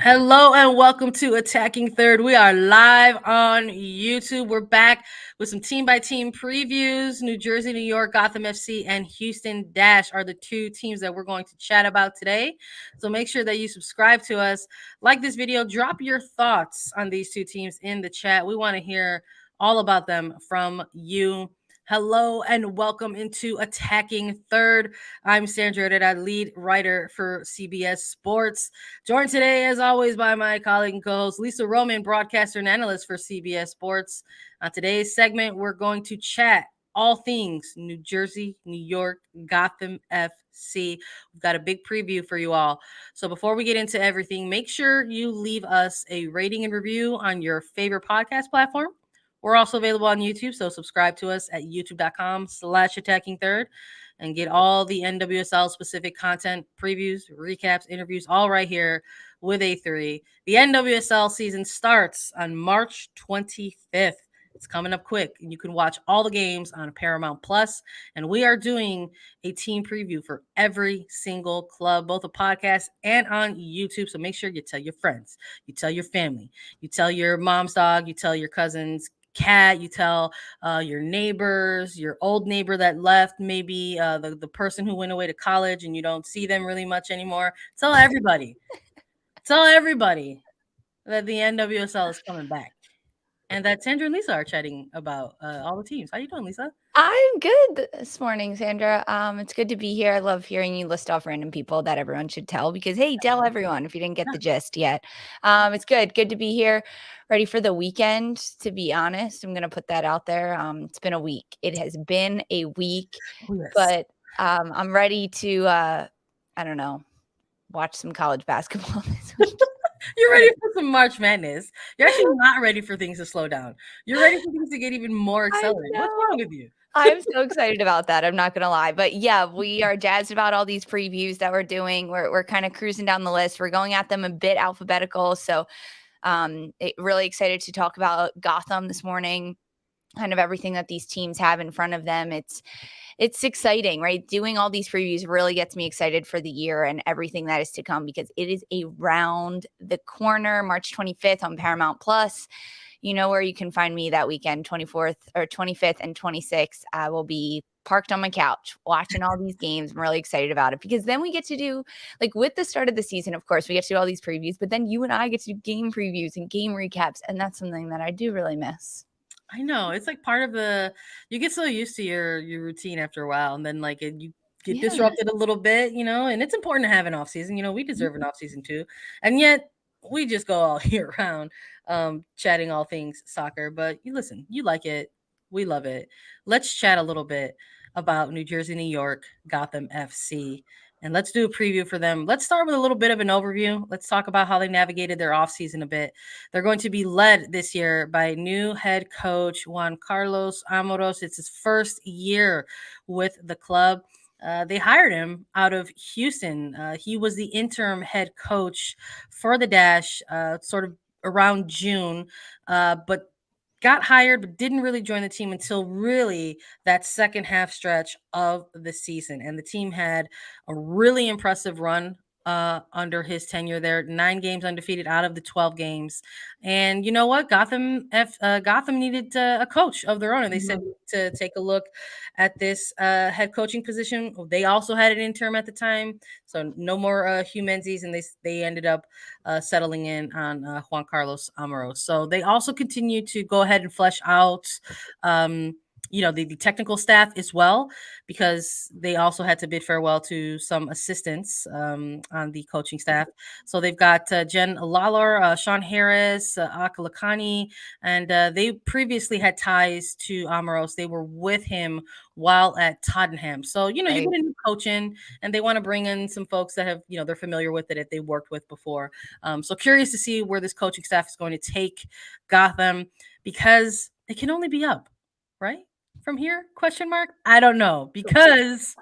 Hello and welcome to Attacking Third. We are live on YouTube. We're back with some team by team previews. New Jersey, New York, Gotham FC, and Houston Dash are the two teams that we're going to chat about today. So make sure that you subscribe to us, like this video, drop your thoughts on these two teams in the chat. We want to hear all about them from you. Hello and welcome into Attacking Third. I'm Sandra, Herrera, lead writer for CBS Sports. Joined today, as always, by my colleague and co-host Lisa Roman, broadcaster and analyst for CBS Sports. On today's segment, we're going to chat all things New Jersey, New York, Gotham FC. We've got a big preview for you all. So before we get into everything, make sure you leave us a rating and review on your favorite podcast platform. We're also available on YouTube, so subscribe to us at youtube.com/attacking third and get all the NWSL specific content, previews, recaps, interviews, all right here with A3. The NWSL season starts on March 25th. It's coming up quick, and you can watch all the games on Paramount Plus. And we are doing a team preview for every single club, both a podcast and on YouTube. So make sure you tell your friends, you tell your family, you tell your mom's dog, you tell your cousins, cat, you tell your neighbors, your old neighbor that left, maybe the person who went away to college and you don't see them really much anymore. Tell everybody. Tell everybody that the NWSL is coming back. And that Sandra and Lisa are chatting about all the teams. How you doing, Lisa? I'm good this morning, Sandra. It's good to be here. I love hearing you list off random people that everyone should tell because, hey, tell everyone if you didn't get the gist yet. It's good. Good to be here. Ready for the weekend, to be honest. I'm going to put that out there. It's been a week. It has been a week, Oh, yes. but I'm ready to, I don't know, watch some college basketball this week. You're ready for some March Madness. You're actually not ready for things to slow down. You're ready for things to get even more I accelerated. What's know. wrong with you? I'm so excited about that, I'm not gonna lie, but yeah, we are jazzed about all these previews that we're doing. We're kinda cruising down the list. We're going at them a bit alphabetical, so, really excited to talk about Gotham this morning, kind of everything that these teams have in front of them. It's exciting, right? Doing all these previews really gets me excited for the year and everything that is to come because it is around the corner, March 25th on Paramount Plus. You know where you can find me that weekend, 24th or 25th and 26th. I will be parked on my couch watching all these games. I'm really excited about it because then we get to do, like, with the start of the season, of course, we get to do all these previews, but then you and I get to do game previews and game recaps. And that's something that I do really miss. I know. It's like part of you get so used to your routine after a while, and then you get Yeah. disrupted a little bit, and it's important to have an off season. We deserve an off season too. And yet we just go all year round chatting all things soccer. But you listen, you like it. We love it. Let's chat a little bit about New Jersey, New York, Gotham FC. And let's do a preview for them. Let's start with a little bit of an overview. Let's talk about how they navigated their offseason a bit. They're going to be led this year by new head coach Juan Carlos Amorós. It's his first year with the club. They hired him out of Houston. He was the interim head coach for the Dash, sort of around June, but got hired but didn't really join the team until really that second half stretch of the season. And the team had a really impressive run under his tenure there. 9 games undefeated out of the 12 games. And you know what? Gotham needed a coach of their own, and they said to take a look at this head coaching position. They also had an interim at the time, so no more Hugh Menzies, and they ended up settling in on Juan Carlos Amorós. So they also continue to go ahead and flesh out. The technical staff as well, because they also had to bid farewell to some assistants on the coaching staff. So they've got Jen Lawlor, Sean Harris, Akalakani, and they previously had ties to Amorós. They were with him while at Tottenham. So, you Right. get a new coach in, and they want to bring in some folks that have, they're familiar with it, that they worked with before. So curious to see where this coaching staff is going to take Gotham, because it can only be up, right? From here? Question mark? I don't know, because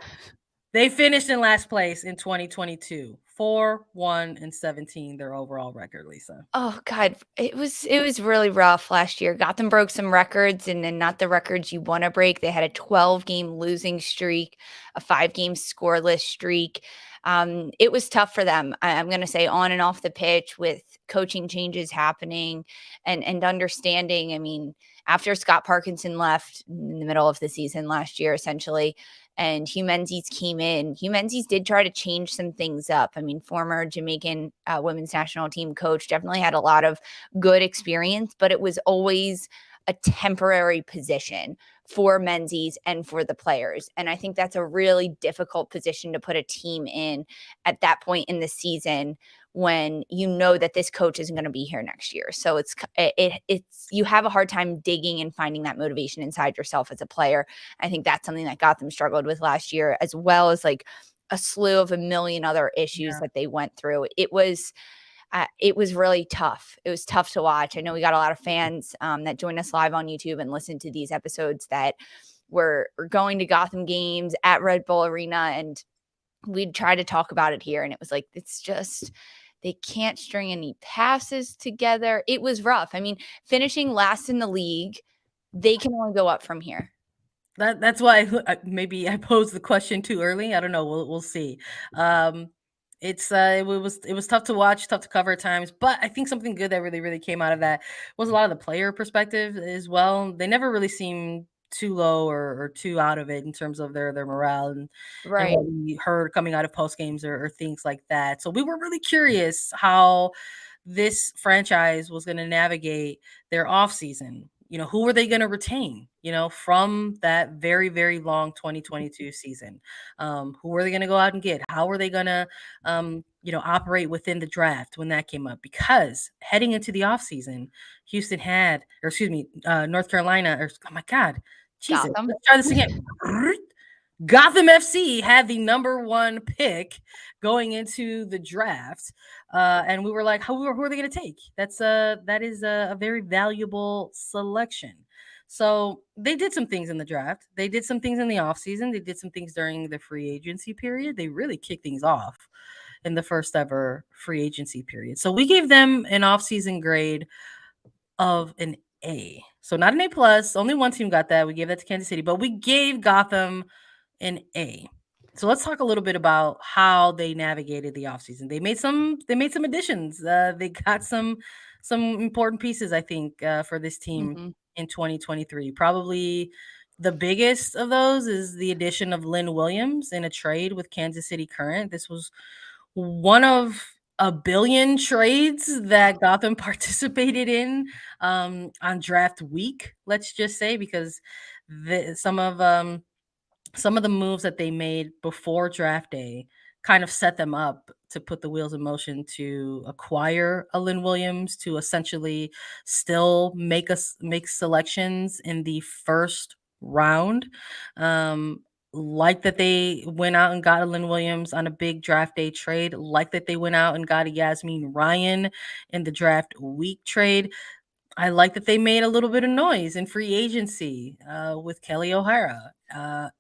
they finished in last place in 2022. 4-1-17, their overall record, Lisa. Oh god, it was really rough last year. Gotham broke some records and then not the records you wanna break. They had a 12-game losing streak, a 5-game scoreless streak. it was tough for them. I'm going to say on and off the pitch with coaching changes happening and understanding. I mean, after Scott Parkinson left in the middle of the season last year, essentially, and Hugh Menzies came in. Hugh Menzies did try to change some things up. I mean, former Jamaican women's national team coach, definitely had a lot of good experience, but it was always a temporary position for Menzies and for the players. And I think that's a really difficult position to put a team in at that point in the season when you know that this coach isn't going to be here next year. So it's you have a hard time digging and finding that motivation inside yourself as a player. I think that's something that Gotham struggled with last year, as well as like a slew of a million other issues that they went through. It was really tough. It was tough to watch. I know we got a lot of fans that joined us live on YouTube and listened to these episodes that were going to Gotham games at Red Bull Arena, and we'd try to talk about it here. And it was like, it's just, they can't string any passes together. It was rough. I mean, finishing last in the league, they can only go up from here. That's why maybe I posed the question too early. I don't know. We'll see. It was tough to watch, tough to cover at times, but I think something good that really came out of that was a lot of the player perspective as well. They never really seemed too low or too out of it in terms of their morale and what we heard coming out of post games or things like that. So we were really curious how this franchise was going to navigate their off season. You know, who were they going to retain, you know, from that very long 2022 season? Who were they going to go out and get? How were they going to, operate within the draft when that came up? Because heading into the offseason, Houston had, or excuse me, North Carolina, or oh my God, Jesus, Gotham. let's try this again. Gotham FC had the number 1 pick going into the draft. And we were like, who are they going to take? That is a very valuable selection. So they did some things in the draft. They did some things in the offseason. They did some things during the free agency period. They really kicked things off in the first ever free agency period. So we gave them an offseason grade of an A. So not an A plus. Only one team got that. We gave that to Kansas City, but we gave Gotham an A. So let's talk a little bit about how they navigated the offseason. They made some additions. They got some important pieces, I think, for this team in 2023. Probably the biggest of those is the addition of Lynn Williams in a trade with Kansas City Current. This was one of a billion trades that Gotham participated in on draft week, let's just say, because some of the moves that they made before draft day kind of set them up to put the wheels in motion to acquire a Lynn Williams, to essentially still make selections in the first round. Like that they went out and got a Lynn Williams on a big draft day trade, like that they went out and got a Yasmin Ryan in the draft week trade. I like that they made a little bit of noise in free agency with Kelly O'Hara.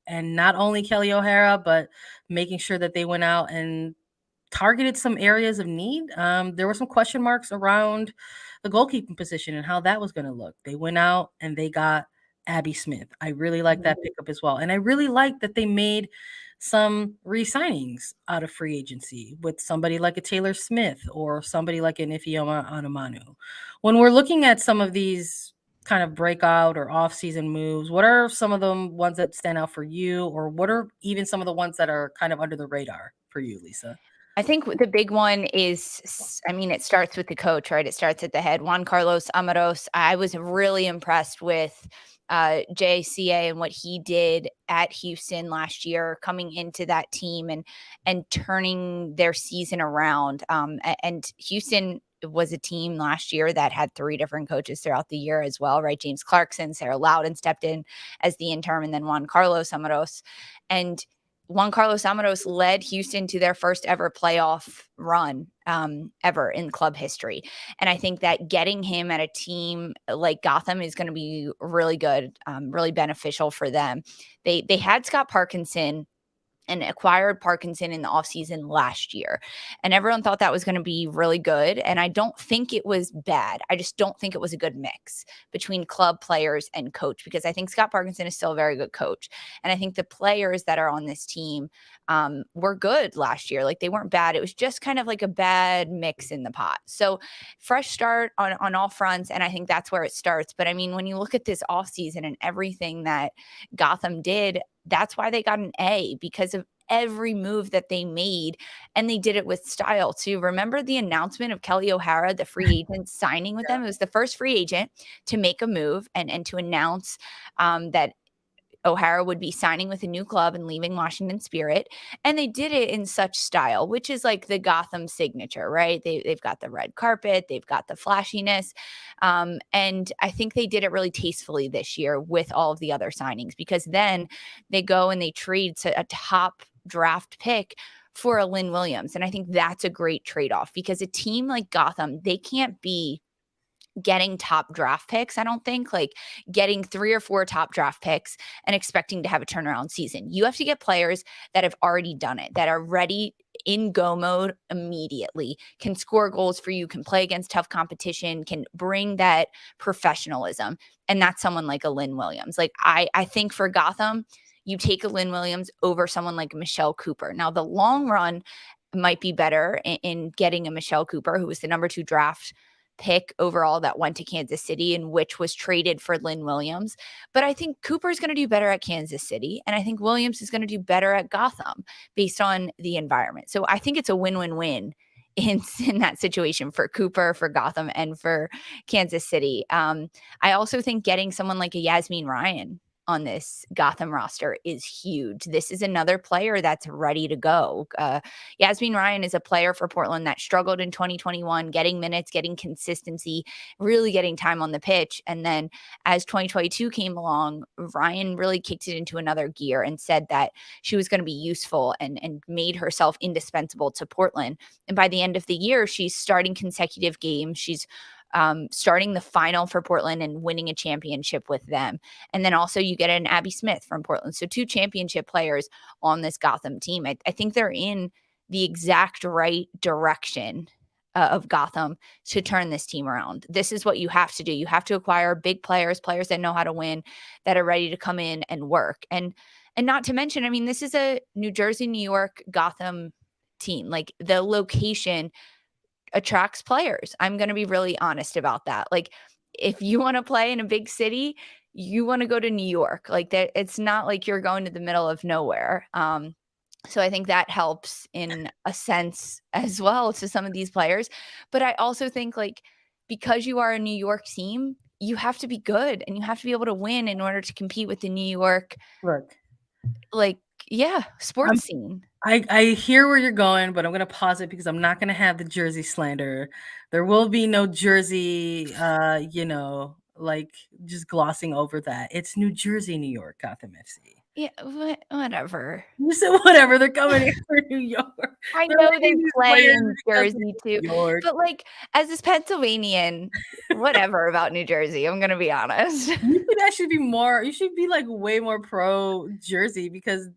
And not only Kelly O'Hara, but making sure that they went out and targeted some areas of need. There were some question marks around the goalkeeping position and how that was going to look. They went out and they got Abby Smith. I really like that pickup as well. And I really like that they made some re-signings out of free agency with somebody like a Taylor Smith or somebody like an Ifeoma Onumanu. When we're looking at some of these kind of breakout or off-season moves, what are some of the ones that stand out for you, or what are even some of the ones that are kind of under the radar for you, Lisa? I think the big one is, I mean, it starts with the coach, right? It starts at the head. Juan Carlos Amorós. I was really impressed with JCA and what he did at Houston last year, coming into that team and turning their season around. And Houston was a team last year that had 3 different coaches throughout the year as well, right? James Clarkson, Sarah Loudon stepped in as the interim, and then Juan Carlos Amorós. And Juan Carlos Amorós led Houston to their first ever playoff run ever in club history. And I think that getting him at a team like Gotham is going to be really good, really beneficial for them. They had Scott Parkinson and acquired Parkinson in the offseason last year. And everyone thought that was going to be really good. And I don't think it was bad. I just don't think it was a good mix between club players and coach, because I think Scott Parkinson is still a very good coach. And I think the players that are on this team were good last year. Like they weren't bad. It was just kind of like a bad mix in the pot. So fresh start on all fronts. And I think that's where it starts. But I mean, when you look at this offseason and everything that Gotham did, that's why they got an A, because of every move that they made, and they did it with style too. Remember the announcement of Kelly O'Hara, the free agent, signing with them? It was the first free agent to make a move and to announce that O'Hara would be signing with a new club and leaving Washington Spirit. And they did it in such style, which is like the Gotham signature, right? They've got the red carpet, they've got the flashiness. And I think they did it really tastefully this year with all of the other signings, because then they go and they trade to a top draft pick for a Lynn Williams. And I think that's a great trade-off, because a team like Gotham, they can't be getting top draft picks. I don't think, like getting 3 or 4 top draft picks and expecting to have a turnaround season. You have to get players that have already done it, that are ready in go mode immediately, can score goals for you, can play against tough competition, can bring that professionalism. And that's someone like a Lynn Williams. Like I think for Gotham, you take a Lynn Williams over someone like Michelle Cooper. Now, the long run might be better in getting a Michelle Cooper, who was the number 2 draft pick overall that went to Kansas City, and which was traded for Lynn Williams. But I think Cooper's going to do better at Kansas City, and I think Williams is going to do better at Gotham based on the environment. So I think it's a win-win-win in that situation for Cooper, for Gotham, and for Kansas City. I also think getting someone like a Yasmin Ryan on this Gotham roster is huge. This is another player that's ready to go. Yasmin Ryan is a player for Portland that struggled in 2021, getting minutes, getting consistency, really getting time on the pitch. And then as 2022 came along, Ryan really kicked it into another gear and said that she was going to be useful and made herself indispensable to Portland. And by the end of the year, she's starting consecutive games. She's starting the final for Portland and winning a championship with them. And then also you get an Abby Smith from Portland. So 2 championship players on this Gotham team. I think they're in the exact right direction of Gotham to turn this team around. This is what you have to do. You have to acquire big players, players that know how to win, that are ready to come in and work. And not to mention, I mean, this is a New Jersey, New York, Gotham team. Like the location attracts players. I'm going to be really honest about that. Like if you want to play in a big city, you want to go to New York. Like that, it's not like you're going to the middle of nowhere. So I think that helps in a sense as well to some of these players. But I also think, like, because you are a New York team, you have to be good and you have to be able to win in order to compete with the New York, sports scene. I hear where you're going, but I'm going to pause it because I'm not going to have the Jersey slander. There will be no Jersey, like just glossing over that. It's New Jersey, New York, Gotham FC. Yeah, whatever. You said whatever. They're coming in for New York. I know they play in Jersey too, but like as this Pennsylvanian, whatever about New Jersey. I'm gonna be honest. You should actually be more. You should be like way more pro Jersey, because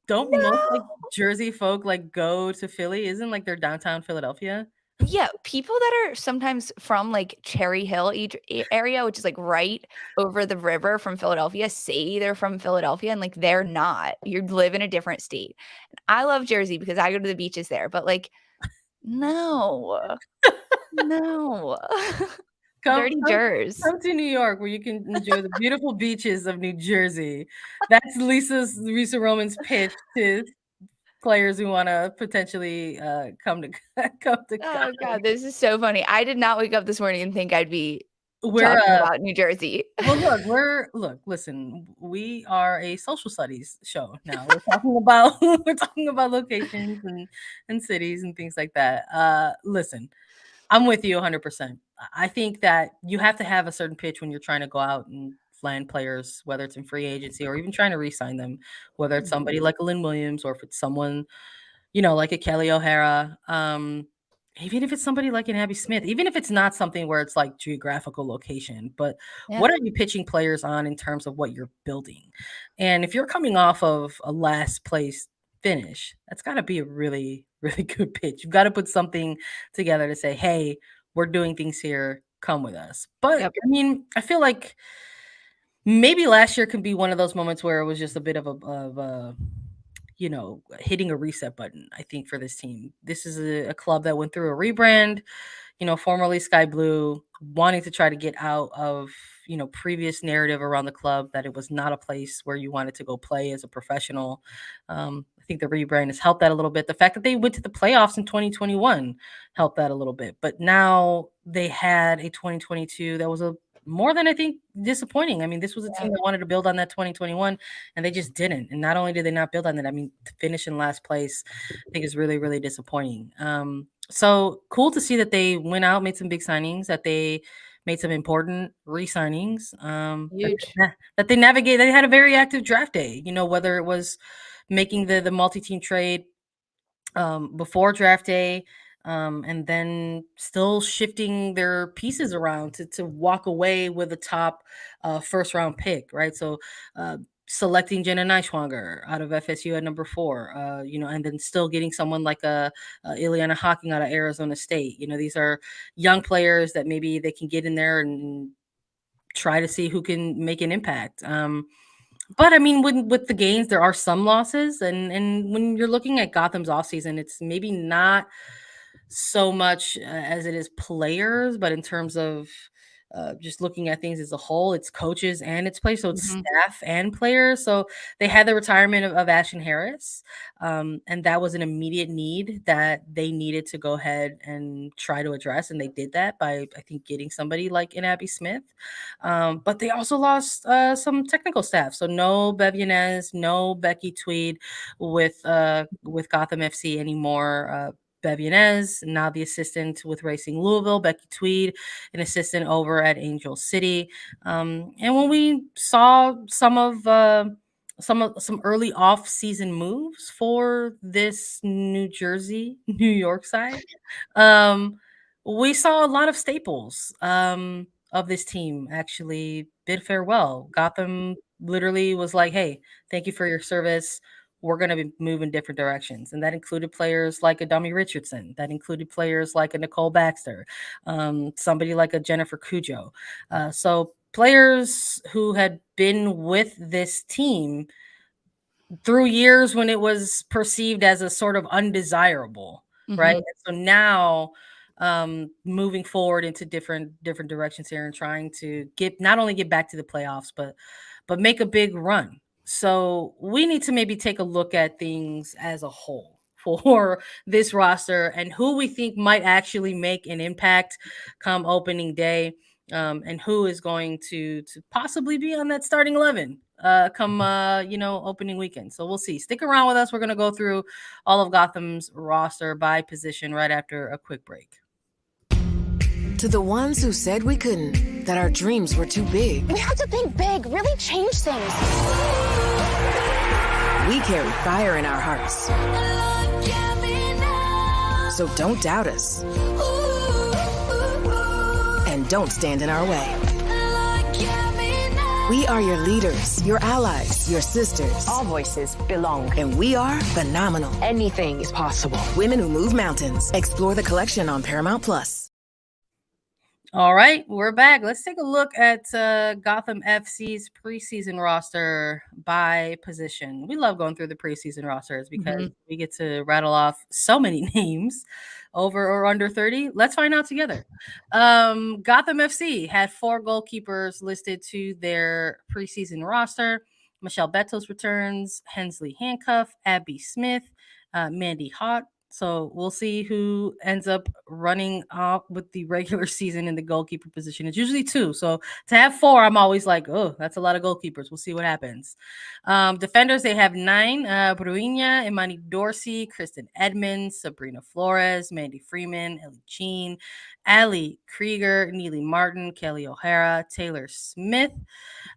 don't most like Jersey folk like go to Philly? Isn't like their downtown Philadelphia? Yeah, people that are sometimes from like Cherry Hill area, which is like right over the river from Philadelphia, say they're from Philadelphia, and like they're not. You live in a different state. And I love Jersey because I go to the beaches there, but like, no. Dirty Jers. Come to New York where you can enjoy the beautiful beaches of New Jersey. That's Lisa Roman's pitch to players who want to potentially come to Oh God, this is so funny. I did not wake up this morning and think I'd be talking about New Jersey. Well, listen, we are a social studies show now. We're talking about locations and cities and things like that. Listen, I'm with you 100%. I think that you have to have a certain pitch when you're trying to go out and land players, whether it's in free agency or even trying to re-sign them, whether it's somebody like a Lynn Williams or if it's someone, like a Kelly O'Hara. Even if it's somebody like an Abby Smith, even if it's not something where it's like geographical location, but what are you pitching players on in terms of what you're building? And if you're coming off of a last place finish, that's got to be a really, really good pitch. You've got to put something together to say, hey, we're doing things here, come with us. But I mean, I feel like maybe last year can be one of those moments where it was just a bit of a hitting a reset button, I think, for this team. This is a club that went through a rebrand, formerly Sky Blue, wanting to try to get out of, previous narrative around the club that it was not a place where you wanted to go play as a professional. I think the rebrand has helped that a little bit. The fact that they went to the playoffs in 2021 helped that a little bit. But now they had a 2022 that was more than, I think, disappointing. I mean, this was a team that wanted to build on that 2021, and they just didn't. And not only did they not build on that, I mean, to finish in last place, I think is really, really disappointing. So cool to see that they went out, made some big signings, that they made some important re-signings. Huge. That they navigate. They had a very active draft day. Whether it was making the multi-team trade before draft day, and then still shifting their pieces around to walk away with a top first round pick, right? So selecting Jenna Neishwanger out of FSU at number 4, and then still getting someone like Ileana Hawking out of Arizona State. These are young players that maybe they can get in there and try to see who can make an impact. But I mean, with the gains, there are some losses, and when you're looking at Gotham's offseason, it's maybe not so much as it is players, but in terms of just looking at things as a whole, it's coaches and it's players, so it's staff and players. So they had the retirement of Ashton Harris, and that was an immediate need that they needed to go ahead and try to address, and they did that by, I think, getting somebody like Abby Smith. But they also lost some technical staff, so no Bev Yanez, no Becky Tweed with Gotham FC anymore. Bev Yanez, now the assistant with Racing Louisville, Becky Tweed, an assistant over at Angel City. And when we saw some early off-season moves for this New Jersey, New York side, we saw a lot of staples of this team actually bid farewell. Gotham literally was like, "Hey, thank you for your service. We're going to be moving different directions." And that included players like a Dummy Richardson. That included players like a Nicole Baxter, somebody like a Jennifer Cujo. So players who had been with this team through years when it was perceived as a sort of undesirable, right? And so now moving forward into different directions here and trying to not only get back to the playoffs, but make a big run. So we need to maybe take a look at things as a whole for this roster and who we think might actually make an impact come opening day, and who is going to possibly be on that starting 11 come opening weekend. So we'll see. Stick around with us. We're going to go through all of Gotham's roster by position right after a quick break. To the ones who said we couldn't, that our dreams were too big. We had to think big, really change things. We carry fire in our hearts. So don't doubt us. And don't stand in our way. We are your leaders, your allies, your sisters. All voices belong. And we are phenomenal. Anything is possible. Women Who Move Mountains. Explore the collection on Paramount+. All right, we're back. Let's take a look at Gotham FC's preseason roster by position. We love going through the preseason rosters because we get to rattle off so many names, over or under 30. Let's find out together. Gotham FC had 4 goalkeepers listed to their preseason roster. Michelle Betos returns, Hensley Handcuff, Abby Smith, Mandy Hott. So we'll see who ends up running off with the regular season in the goalkeeper position. It's usually 2. So to have 4, I'm always like, oh, that's a lot of goalkeepers. We'll see what happens. Defenders, they have 9. Bruinia, Imani Dorsey, Kristen Edmonds, Sabrina Flores, Mandy Freeman, Ellie Jean, Allie Krieger, Neely Martin, Kelly O'Hara, Taylor Smith.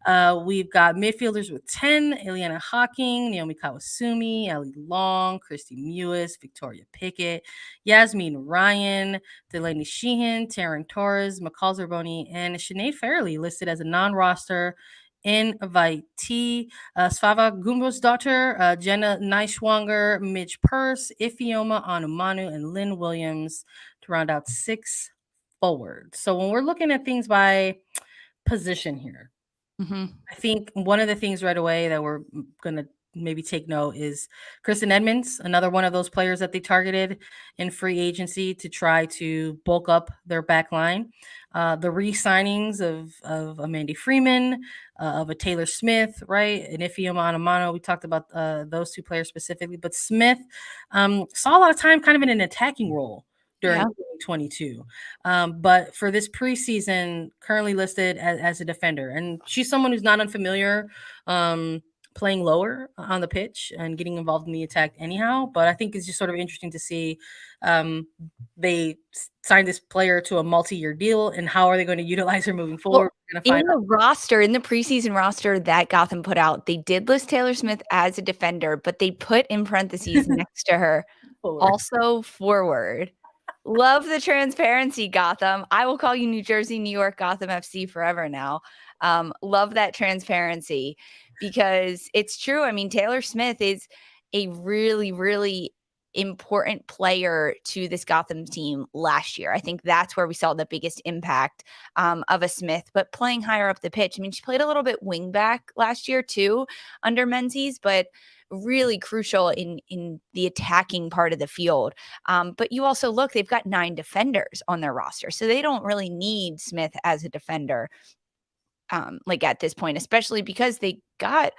We've got midfielders with 10, Ileana Hawking, Naomi Kawasumi, Ellie Long, Christy Mewis, Victoria Pickett, Yasmin Ryan, Delaney Sheehan, Taryn Torres, McCall Zerboni, and Sinead Fairley listed as a non-roster invitee. Svava Gumbos' daughter, Jenna Neishwanger, Midge Purse, Ifioma Anumanu, and Lynn Williams to round out 6 forwards. So when we're looking at things by position here, I think one of the things right away that we're going to maybe take note is Kristen Edmonds, another one of those players that they targeted in free agency to try to bulk up their back line. The re-signings of Amanda Freeman, of a Taylor Smith, right? And Ifeoma Onumonu. We talked about those two players specifically, but Smith saw a lot of time kind of in an attacking role during 2022. But for this preseason, currently listed as a defender. And she's someone who's not unfamiliar playing lower on the pitch and getting involved in the attack anyhow. But I think it's just sort of interesting to see they signed this player to a multi-year deal, and how are they going to utilize her moving forward? Well, in the preseason roster that Gotham put out, they did list Taylor Smith as a defender, but they put in parentheses next to her, also forward. Love the transparency, Gotham. I will call you New Jersey, New York, Gotham FC forever now. Love that transparency, because it's true. I mean, Taylor Smith is a really, really important player to this Gotham team last year. I think that's where we saw the biggest impact of a Smith, but playing higher up the pitch. I mean, she played a little bit wing back last year too under Menzies, but really crucial in the attacking part of the field. But you also look, they've got 9 defenders on their roster, so they don't really need Smith as a defender like at this point, especially because they got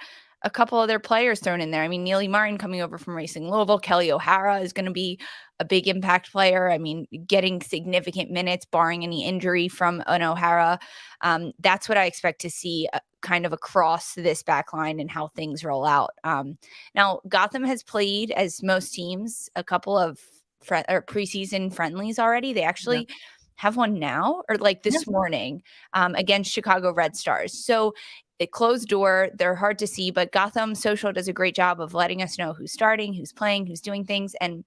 a couple other players thrown in there. I mean, Neely Martin coming over from Racing Louisville. Kelly O'Hara is going to be a big impact player. I mean, getting significant minutes, barring any injury from an O'Hara. That's what I expect to see kind of across this back line and how things roll out. Now, Gotham has played, as most teams, a couple of preseason friendlies already. They actually have one now, or like this morning, against Chicago Red Stars. So it closed door. They're hard to see, but Gotham Social does a great job of letting us know who's starting, who's playing, who's doing things. And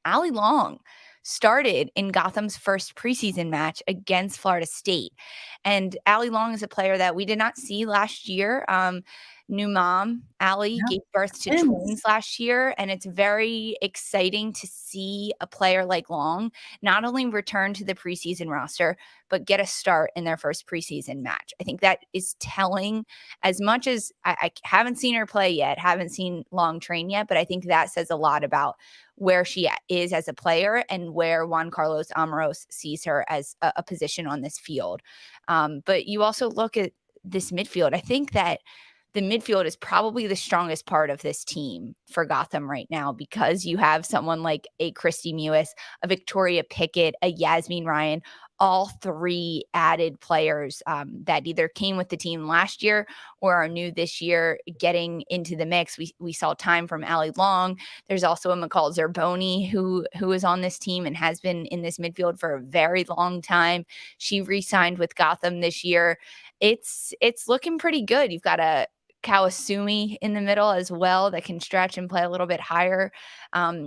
Allie Long started in Gotham's first preseason match against Florida State. And Allie Long is a player that we did not see last year. New mom, Allie, gave birth to twins last year, and it's very exciting to see a player like Long not only return to the preseason roster, but get a start in their first preseason match. I think that is telling. As much as I haven't seen her play yet, haven't seen Long train yet, but I think that says a lot about where she is as a player and where Juan Carlos Amorós sees her as a position on this field. But you also look at this midfield. I think that the midfield is probably the strongest part of this team for Gotham right now, because you have someone like a Christy Mewis, a Victoria Pickett, a Yasmin Ryan, all 3 added players that either came with the team last year or are new this year getting into the mix. We saw time from Allie Long. There's also a McCall Zerboni who is on this team and has been in this midfield for a very long time. She re-signed with Gotham this year. It's looking pretty good. You've got a Kawasumi in the middle as well that can stretch and play a little bit higher.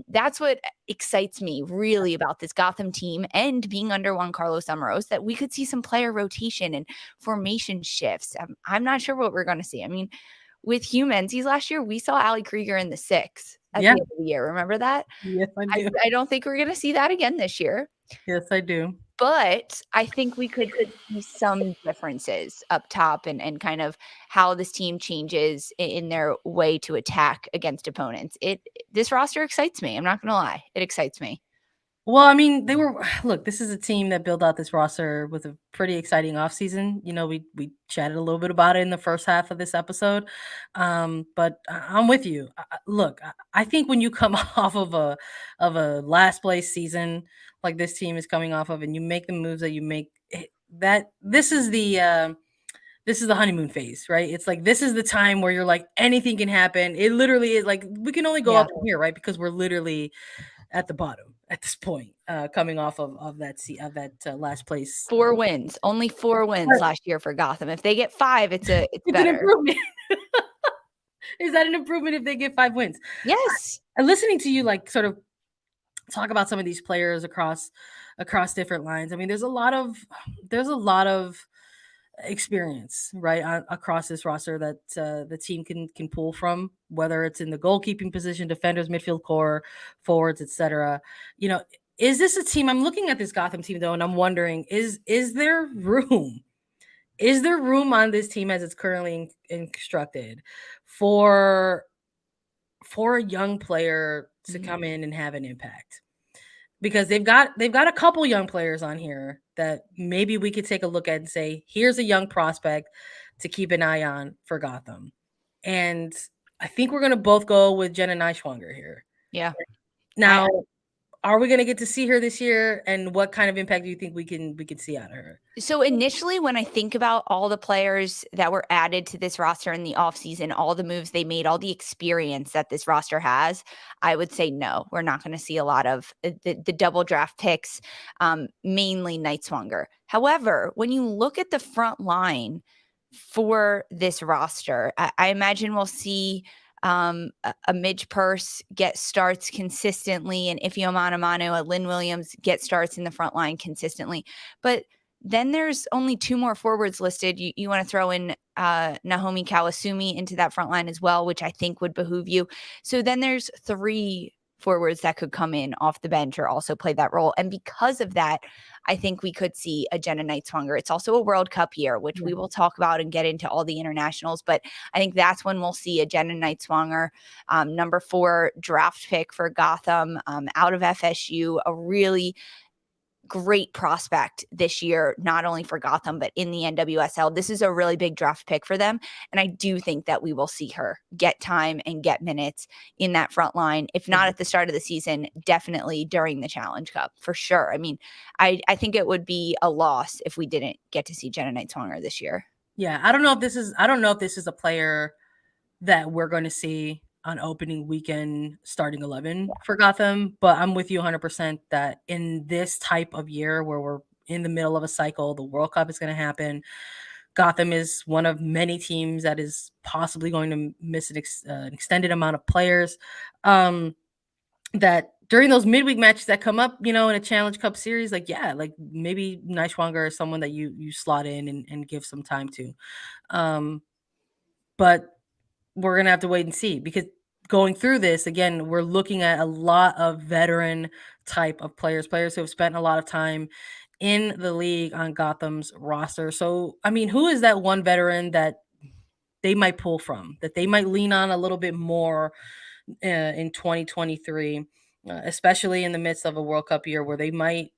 That's what excites me really about this Gotham team and being under Juan Carlos Amorós, that we could see some player rotation and formation shifts. I'm not sure what we're going to see. I mean, with Hugh Menzies last year, we saw Ali Krieger in the 6 at the end of the year. Remember that? Yes, I do. I don't think we're going to see that again this year. Yes, I do. But I think we could see some differences up top and kind of how this team changes in their way to attack against opponents. This roster excites me. I'm not going to lie. It excites me. Well, I mean, this is a team that built out this roster with a pretty exciting offseason. You know, we chatted a little bit about it in the first half of this episode. But I'm with you. Look, I think when you come off of a last place season like this team is coming off of, and you make the moves that you make, that this is the honeymoon phase, right? It's like, this is the time where you're like, anything can happen. It literally is like, we can only go up from here, right? Because we're literally at the bottom at this point, coming off of that last place. 4 wins, only 4 wins last year for Gotham. If they get 5, it's better. An improvement. Is that an improvement if they get 5 wins? Yes. And listening to you, like, sort of talk about some of these players across different lines. I mean, there's a lot of experience, right, across this roster that the team can pull from, whether it's in the goalkeeping position, defenders, midfield core, forwards, etc. You know, is this a team? I'm looking at this Gotham team though, and I'm wondering, is there room? Is there room on this team as it's currently constructed for for a young player to come in and have an impact. Because they've got a couple young players on here that maybe we could take a look at and say, here's a young prospect to keep an eye on for Gotham. And I think we're going to both go with Jenna Neiswanger here. Yeah. Now, are we going to get to see her this year? And what kind of impact do you think we can see out of her? So initially, when I think about all the players that were added to this roster in the offseason, all the moves they made, all the experience that this roster has, I would say no, we're not going to see a lot of the double draft picks, mainly Neiswanger. However, when you look at the front line for this roster, I imagine we'll see a Midge Purse get starts consistently, and Ifeoma Onumonu, a Lynn Williams get starts in the front line consistently. But then there's only 2 more forwards listed. You want to throw in Naomi Kawasumi into that front line as well, which I think would behoove you. So then there's 3 forwards that could come in off the bench or also play that role. And because of that, I think we could see a Jenna Neiswanger. It's also a World Cup year, which we will talk about and get into all the internationals. But I think that's when we'll see a Jenna Neiswanger, number 4 draft pick for Gotham, out of FSU, a really great prospect this year, not only for Gotham, but in the NWSL. This is a really big draft pick for them. And I do think that we will see her get time and get minutes in that front line. If not at the start of the season, definitely during the Challenge Cup, for sure. I mean, I think it would be a loss if we didn't get to see Jenna Neiswanger this year. Yeah, I don't know if this is a player that we're going to see on opening weekend starting 11 for Gotham, but I'm with you 100% that in this type of year where we're in the middle of a cycle, the World Cup is going to happen. Gotham is one of many teams that is possibly going to miss an extended amount of players. That during those midweek matches that come up, in a Challenge Cup series, like maybe Neiswanger is someone that you slot in and give some time to. But we're going to have to wait and see, because going through this, again, we're looking at a lot of veteran type of players who have spent a lot of time in the league on Gotham's roster. So, I mean, who is that one veteran that they might pull from, that they might lean on a little bit more in 2023, especially in the midst of a World Cup year where they might,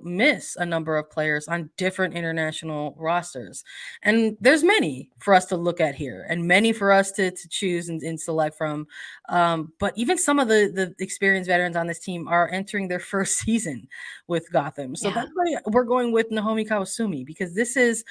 miss a number of players on different international rosters. And there's many for us to look at here and many for us to choose and select from. But even some of the experienced veterans on this team are entering their first season with Gotham. So that's why we're going with Naomi Kawasumi, because this is,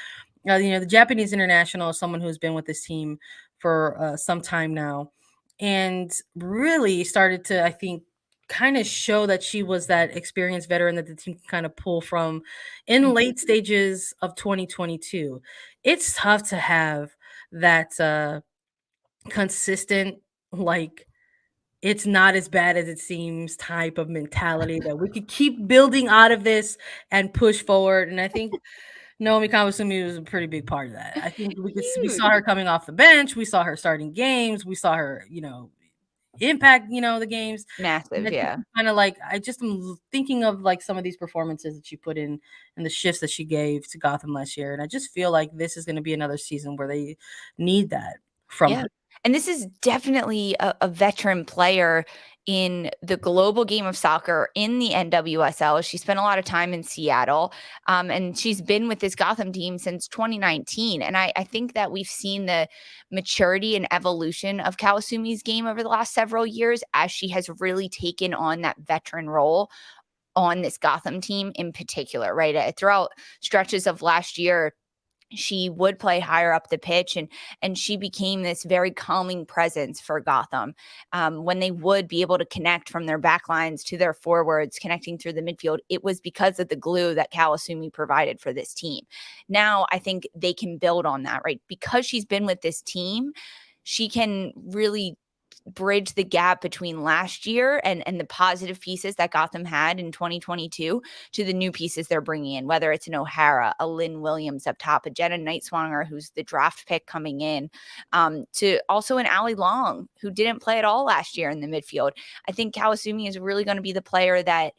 the Japanese international is someone who's been with this team for some time now and really started to, I think, kind of show that she was that experienced veteran that the team can kind of pull from in late stages of 2022. It's tough to have that consistent, like, it's not as bad as it seems type of mentality that we could keep building out of this and push forward. And I think Naomi Kawasumi was a pretty big part of that. I think we saw her coming off the bench. We saw her starting games. We saw her, impact, the games. Massive, yeah. Kind of like, I just am thinking of like some of these performances that she put in and the shifts that she gave to Gotham last year. And I just feel like this is going to be another season where they need that from her. And this is definitely a veteran player in the global game of soccer in the NWSL. She spent a lot of time in Seattle, and she's been with this Gotham team since 2019. And I think that we've seen the maturity and evolution of Kawasumi's game over the last several years as she has really taken on that veteran role on this Gotham team in particular, right? Throughout stretches of last year, she would play higher up the pitch, and she became this very calming presence for Gotham when they would be able to connect from their backlines to their forwards, connecting through the midfield. It was because of the glue that Kawasumi provided for this team. Now I think they can build on that, right? Because she's been with this team, she can really bridge the gap between last year and the positive pieces that Gotham had in 2022 to the new pieces they're bringing in, whether it's an Herrera, a Lynn Williams up top, a Jenna Neiswanger, who's the draft pick coming in, to also an Allie Long, who didn't play at all last year in the midfield. I think Kawasumi is really going to be the player that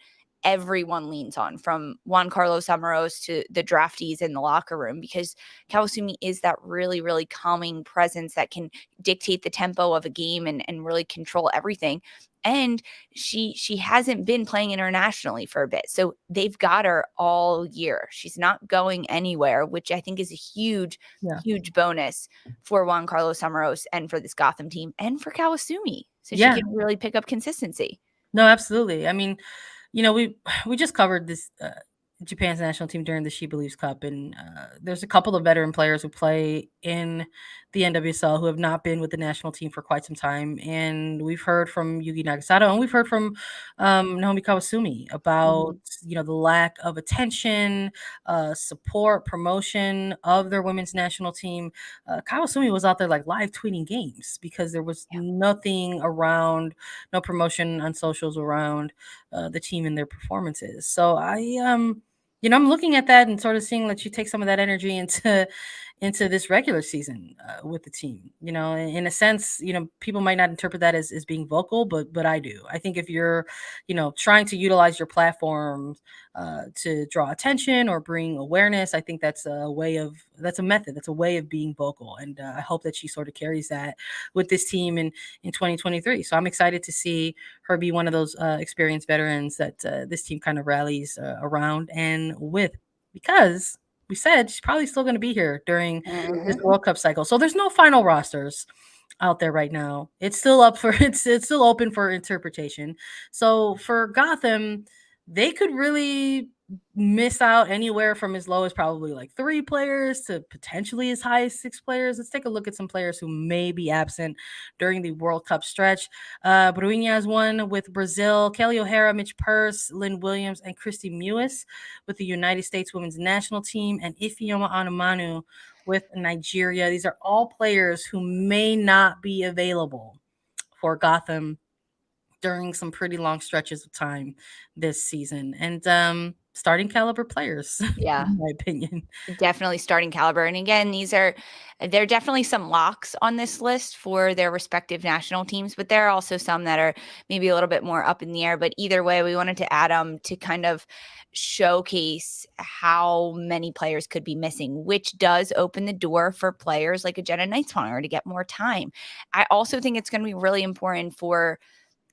everyone leans on, from Juan Carlos Amorós to the draftees in the locker room, because Kawasumi is that really, really calming presence that can dictate the tempo of a game and really control everything. And she hasn't been playing internationally for a bit. So they've got her all year. She's not going anywhere, which I think is a huge bonus for Juan Carlos Amorós and for this Gotham team and for Kawasumi. So she can really pick up consistency. No, absolutely. I mean, we just covered this Japan's national team during the She Believes Cup, and there's a couple of veteran players who play in the NWSL who have not been with the national team for quite some time. And we've heard from Yuki Nagasato, and we've heard from Naomi Kawasumi about the lack of attention, support, promotion of their women's national team. Kawasumi was out there like live tweeting games because there was nothing around, no promotion on socials around the team and their performances. So I'm looking at that and sort of seeing that she take some of that energy into this regular season with the team. In a sense, people might not interpret that as being vocal, but I do. I think if you're, trying to utilize your platform to draw attention or bring awareness, I think that's a method. That's a way of being vocal. And I hope that she sort of carries that with this team in 2023. So I'm excited to see her be one of those experienced veterans that this team kind of rallies around and with, because we said she's probably still going to be here during this World Cup cycle. So there's no final rosters out there right now. It's still it's still open for interpretation. So for Gotham, they could really miss out anywhere from as low as probably like 3 players to potentially as high as 6 players. Let's take a look at some players who may be absent during the World Cup stretch. Bruinhas won with Brazil, Kelly Herrera, Mitch Purse, Lynn Williams, and Christy Mewis with the United States women's national team, and Ifeoma Onumonu with Nigeria. These are all players who may not be available for Gotham during some pretty long stretches of time this season. And starting caliber players, in my opinion. Definitely starting caliber. And again, there are definitely some locks on this list for their respective national teams, but there are also some that are maybe a little bit more up in the air. But either way, we wanted to add them to kind of showcase how many players could be missing, which does open the door for players like a Jenna Knightswanger to get more time. I also think it's going to be really important for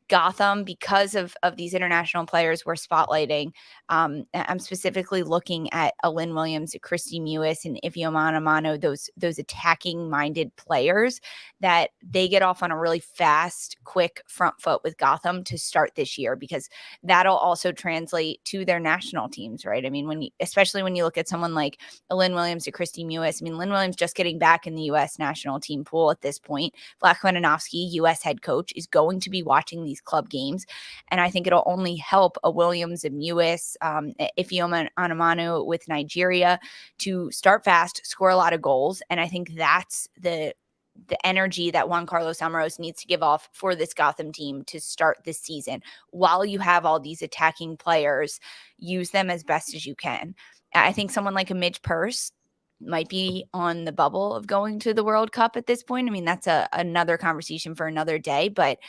Gotham, because of these international players we're spotlighting. I'm specifically looking at Lynn Williams, Christy Mewis, and Ifeoma Onumonu, those attacking-minded players, that they get off on a really fast, quick front foot with Gotham to start this year, because that'll also translate to their national teams, right? I mean, especially when you look at someone like Lynn Williams or Christy Mewis. I mean, Lynn Williams just getting back in the U.S. national team pool at this point. Vlatko Ananovsky, U.S. head coach, is going to be watching these club games, and I think it'll only help a Williams and Mewis, Ifeoma Onumonu with Nigeria to start fast, score a lot of goals. And I think that's the energy that Juan Carlos Amorós needs to give off for this Gotham team to start this season. While you have all these attacking players, use them as best as you can. I think someone like a Midge Purse might be on the bubble of going to the World Cup at this point. I mean, that's another conversation for another day, but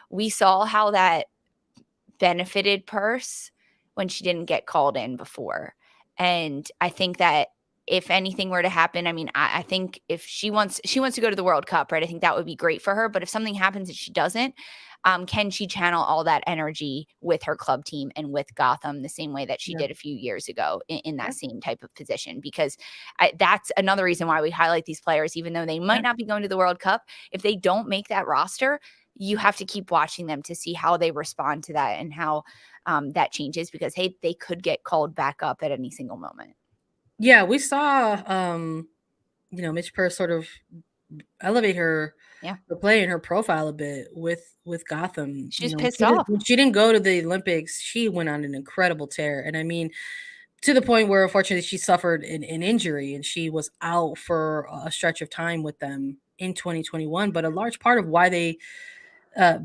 we saw how that benefited Purse when she didn't get called in before. And I think that if anything were to happen, I mean, I think if she wants to go to the World Cup, right, I think that would be great for her. But if something happens that she doesn't, can she channel all that energy with her club team and with Gotham the same way that she did a few years ago in that same type of position? Because that's another reason why we highlight these players, even though they might not be going to the World Cup. If they don't make that roster, you have to keep watching them to see how they respond to that and how that changes, because, hey, they could get called back up at any single moment. Yeah, we saw, Mitch Purse sort of elevate her play and her profile a bit with Gotham. She's pissed off. When she didn't go to the Olympics, she went on an incredible tear. And I mean, to the point where, unfortunately, she suffered an injury and she was out for a stretch of time with them in 2021. But a large part of why they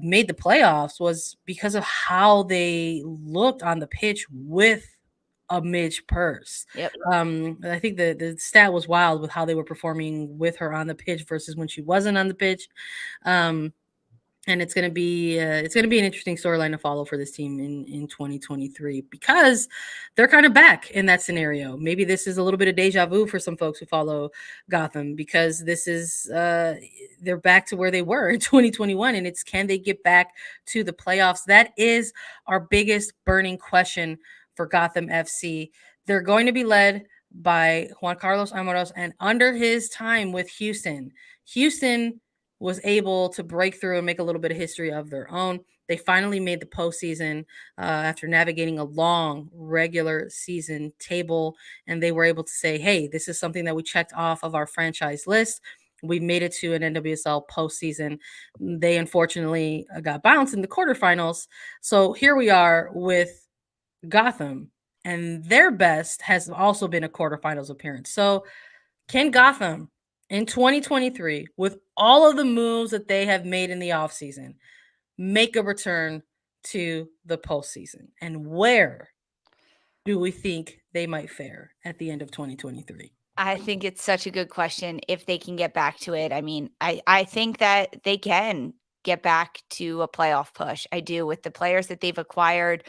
made the playoffs was because of how they looked on the pitch with a Midge Purse. Yep. I think the stat was wild with how they were performing with her on the pitch versus when she wasn't on the pitch. And it's going to be an interesting storyline to follow for this team in 2023 because they're kind of back in that scenario. Maybe this is a little bit of deja vu for some folks who follow Gotham because this is they're back to where they were in 2021, and it's can they get back to the playoffs? That is our biggest burning question for Gotham FC. They're going to be led by Juan Carlos Amorós, and under his time with Houston was able to break through and make a little bit of history of their own. They finally made the postseason after navigating a long regular season table, and they were able to say, hey, this is something that we checked off of our franchise list. We made it to an NWSL postseason. They unfortunately got bounced in the quarterfinals. So here we are with Gotham, and their best has also been a quarterfinals appearance. So can Gotham in 2023, with all of the moves that they have made in the offseason, make a return to the postseason? And where do we think they might fare at the end of 2023? I think it's such a good question if they can get back to it. I mean, I think that they can get back to a playoff push. I do, with the players that they've acquired,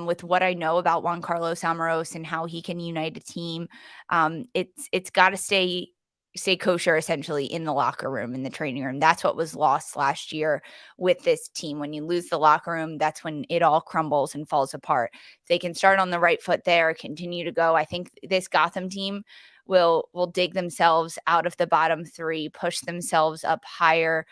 with what I know about Juan Carlos Amorós and how he can unite a team. It's got to stay kosher essentially in the locker room, in the training room. That's what was lost last year with this team. When you lose the locker room, that's when it all crumbles and falls apart. If they can start on the right foot there, continue to go, I think this Gotham team will dig themselves out of the bottom three, push themselves up higher,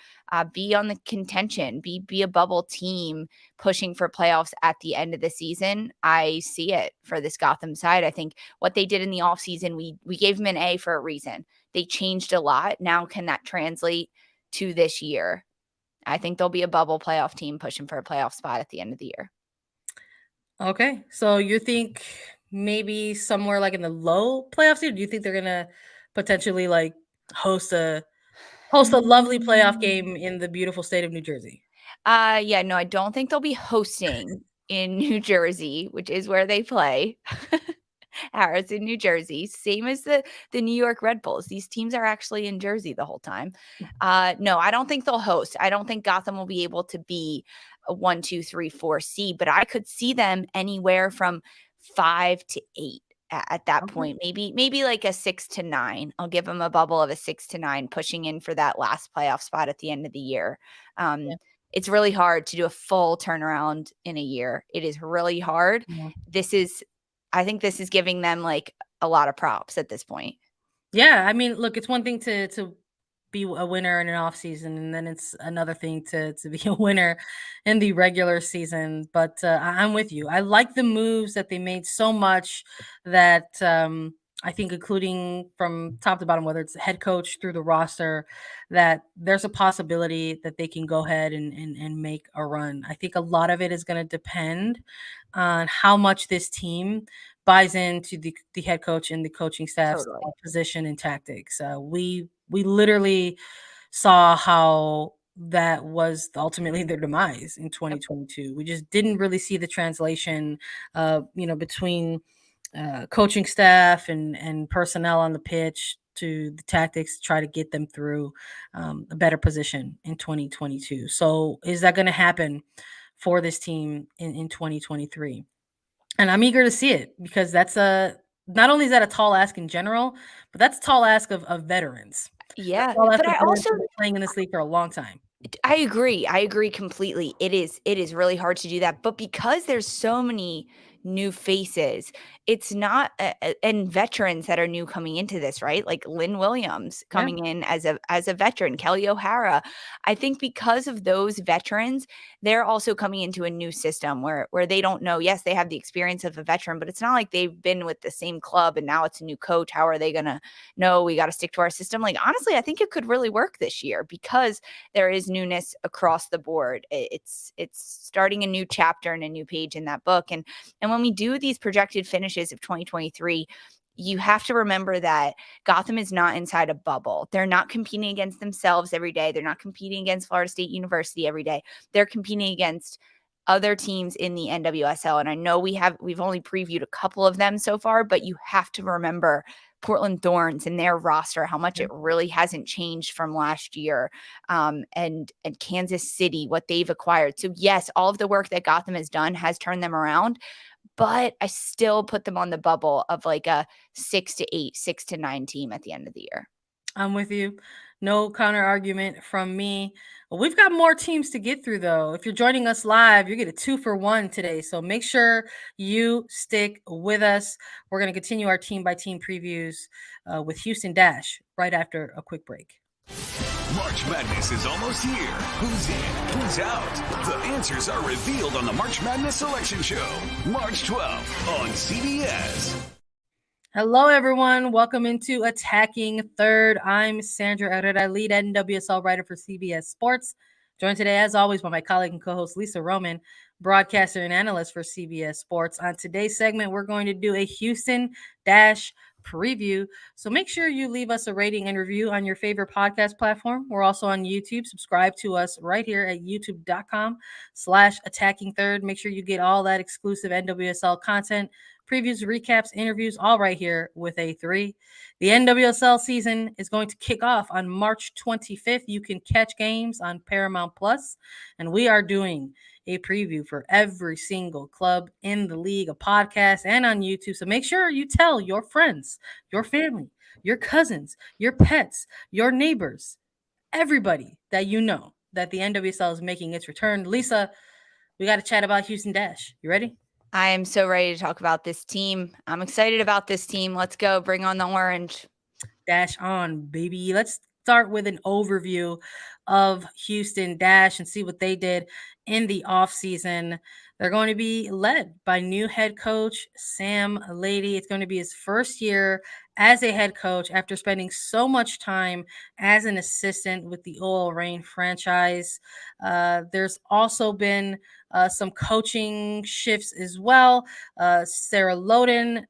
be on the contention, be a bubble team pushing for playoffs at the end of the season. I see it for this Gotham side. I think what they did in the offseason, we gave them an A for a reason. They changed a lot. Now can that translate to this year? I think they'll be a bubble playoff team pushing for a playoff spot at the end of the year. Okay, so you think maybe somewhere like in the low playoff seed? Do you think they're gonna potentially like host a lovely playoff game in the beautiful state of New Jersey? Yeah, no, I don't think they'll be hosting in New Jersey, which is where they play. Harrison, New Jersey, same as the New York Red Bulls. These teams are actually in Jersey the whole time. No, I don't think they'll host. I don't think Gotham will be able to be a 1, 2, 3, 4 seed, but I could see them anywhere from 5 to 8 at that point. Maybe like a 6 to 9. I'll give them a bubble of a 6 to 9, pushing in for that last playoff spot at the end of the year. It's really hard to do a full turnaround in a year. It is really hard. Yeah. I think this is giving them like a lot of props at this point. Yeah, I mean, look, it's one thing to be a winner in an off season, and then it's another thing to be a winner in the regular season. But I'm with you. I like the moves that they made so much that I think, including from top to bottom, whether it's the head coach through the roster, that there's a possibility that they can go ahead and make a run. I think a lot of it is going to depend on how much this team buys into the head coach and the coaching staff's position and tactics. We literally saw how that was ultimately their demise in 2022. We just didn't really see the translation, between coaching staff and personnel on the pitch to the tactics to try to get them through a better position in 2022. So is that going to happen for this team in 2023? And I'm eager to see it because that's not only is that a tall ask in general, but that's a tall ask of veterans. Yeah, but I also playing in this league for a long time. I agree completely. It is really hard to do that, but because there's so many new faces, it's not and veterans that are new coming into this, right? Like Lynn Williams coming in as a veteran, Kelly O'Hara. I think because of those veterans, they're also coming into a new system where they don't know. Yes, they have the experience of a veteran, but it's not like they've been with the same club and now it's a new coach. How are they gonna know we got to stick to our system? Like, honestly, I think it could really work this year because there is newness across the board. It's starting a new chapter and a new page in that book. And when we do these projected finishes of 2023, you have to remember that Gotham is not inside a bubble. They're not competing against themselves every day. They're not competing against Florida State University every day. They're competing against other teams in the NWSL. And I know we've only previewed a couple of them so far, but you have to remember Portland Thorns and their roster, how much it really hasn't changed from last year, and Kansas City, what they've acquired. So yes, all of the work that Gotham has done has turned them around, but I still put them on the bubble of like a 6 to 8, 6 to 9 team at the end of the year. I'm with you. No counter argument from me. We've got more teams to get through, though. If you're joining us live, you get a 2-for-1 today. So make sure you stick with us. We're going to continue our team-by-team previews with Houston Dash right after a quick break. March Madness is almost here. Who's in? Who's out? The answers are revealed on the March Madness Selection Show, March 12th on CBS. Hello, everyone. Welcome into Attacking Third. I'm Sandra Herrera, lead NWSL writer for CBS Sports. Joined today, as always, by my colleague and co-host Lisa Roman, broadcaster and analyst for CBS Sports. On today's segment, we're going to do a Houston Dash preview. So make sure you leave us a rating and review on your favorite podcast platform. We're also on YouTube. Subscribe to us right here at youtube.com/attacking third. Make sure you get all that exclusive NWSL content, previews, recaps, interviews, all right here with A3. The NWSL season is going to kick off on March 25th. You can catch games on Paramount Plus, and we are doing a preview for every single club in the league, a podcast, and on YouTube. So make sure you tell your friends, your family, your cousins, your pets, your neighbors, everybody that you know that the NWSL is making its return. Lisa, we got to chat about Houston Dash. You ready? I am so ready to talk about this team. I'm excited about this team. Let's go. Bring on the orange. Dash on, baby. Let's start with an overview of Houston Dash and see what they did in the offseason. They're going to be led by new head coach Sam Laity. It's going to be his first year as a head coach after spending so much time as an assistant with the OL Reign franchise. There's also been some coaching shifts as well. Sarah Loden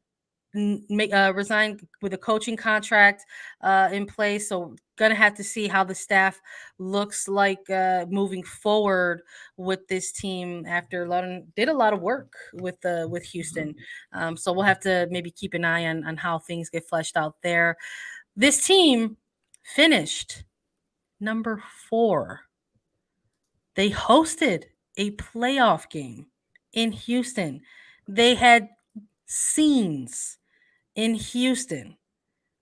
resigned with a coaching contract in place. So gonna have to see how the staff looks like moving forward with this team after Loden did a lot of work with Houston. So we'll have to maybe keep an eye on how things get fleshed out there. This team finished number 4. They hosted a playoff game in Houston. They had scenes in Houston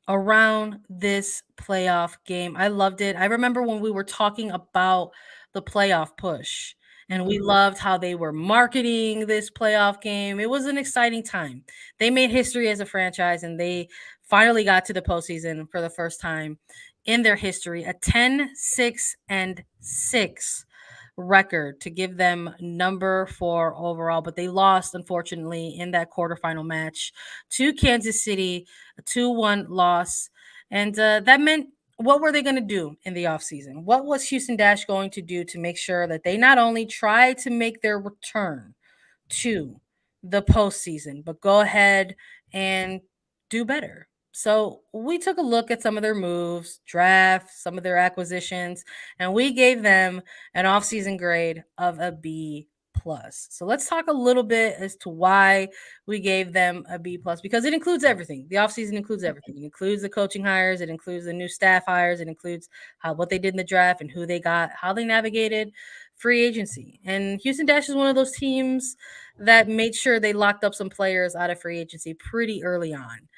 around this playoff game. I loved it. I remember when we were talking about the playoff push, and we loved how they were marketing this playoff game. It was an exciting time. They made history as a franchise, and they finally got to the postseason for the first time in their history, a 10-6-6 record to give them number 4 overall, but they lost, unfortunately, in that quarterfinal match to Kansas City, a 2-1 loss. And that meant, what were they going to do in the offseason? What was Houston Dash going to do to make sure that they not only try to make their return to the postseason, but go ahead and do better? So we took a look at some of their moves, draft, some of their acquisitions, and we gave them an offseason grade of a B+. So let's talk a little bit as to why we gave them a B+, because it includes everything. The offseason includes everything. It includes the coaching hires. It includes the new staff hires. It includes what they did in the draft and who they got, how they navigated free agency. And Houston Dash is one of those teams that made sure they locked up some players out of free agency pretty early on.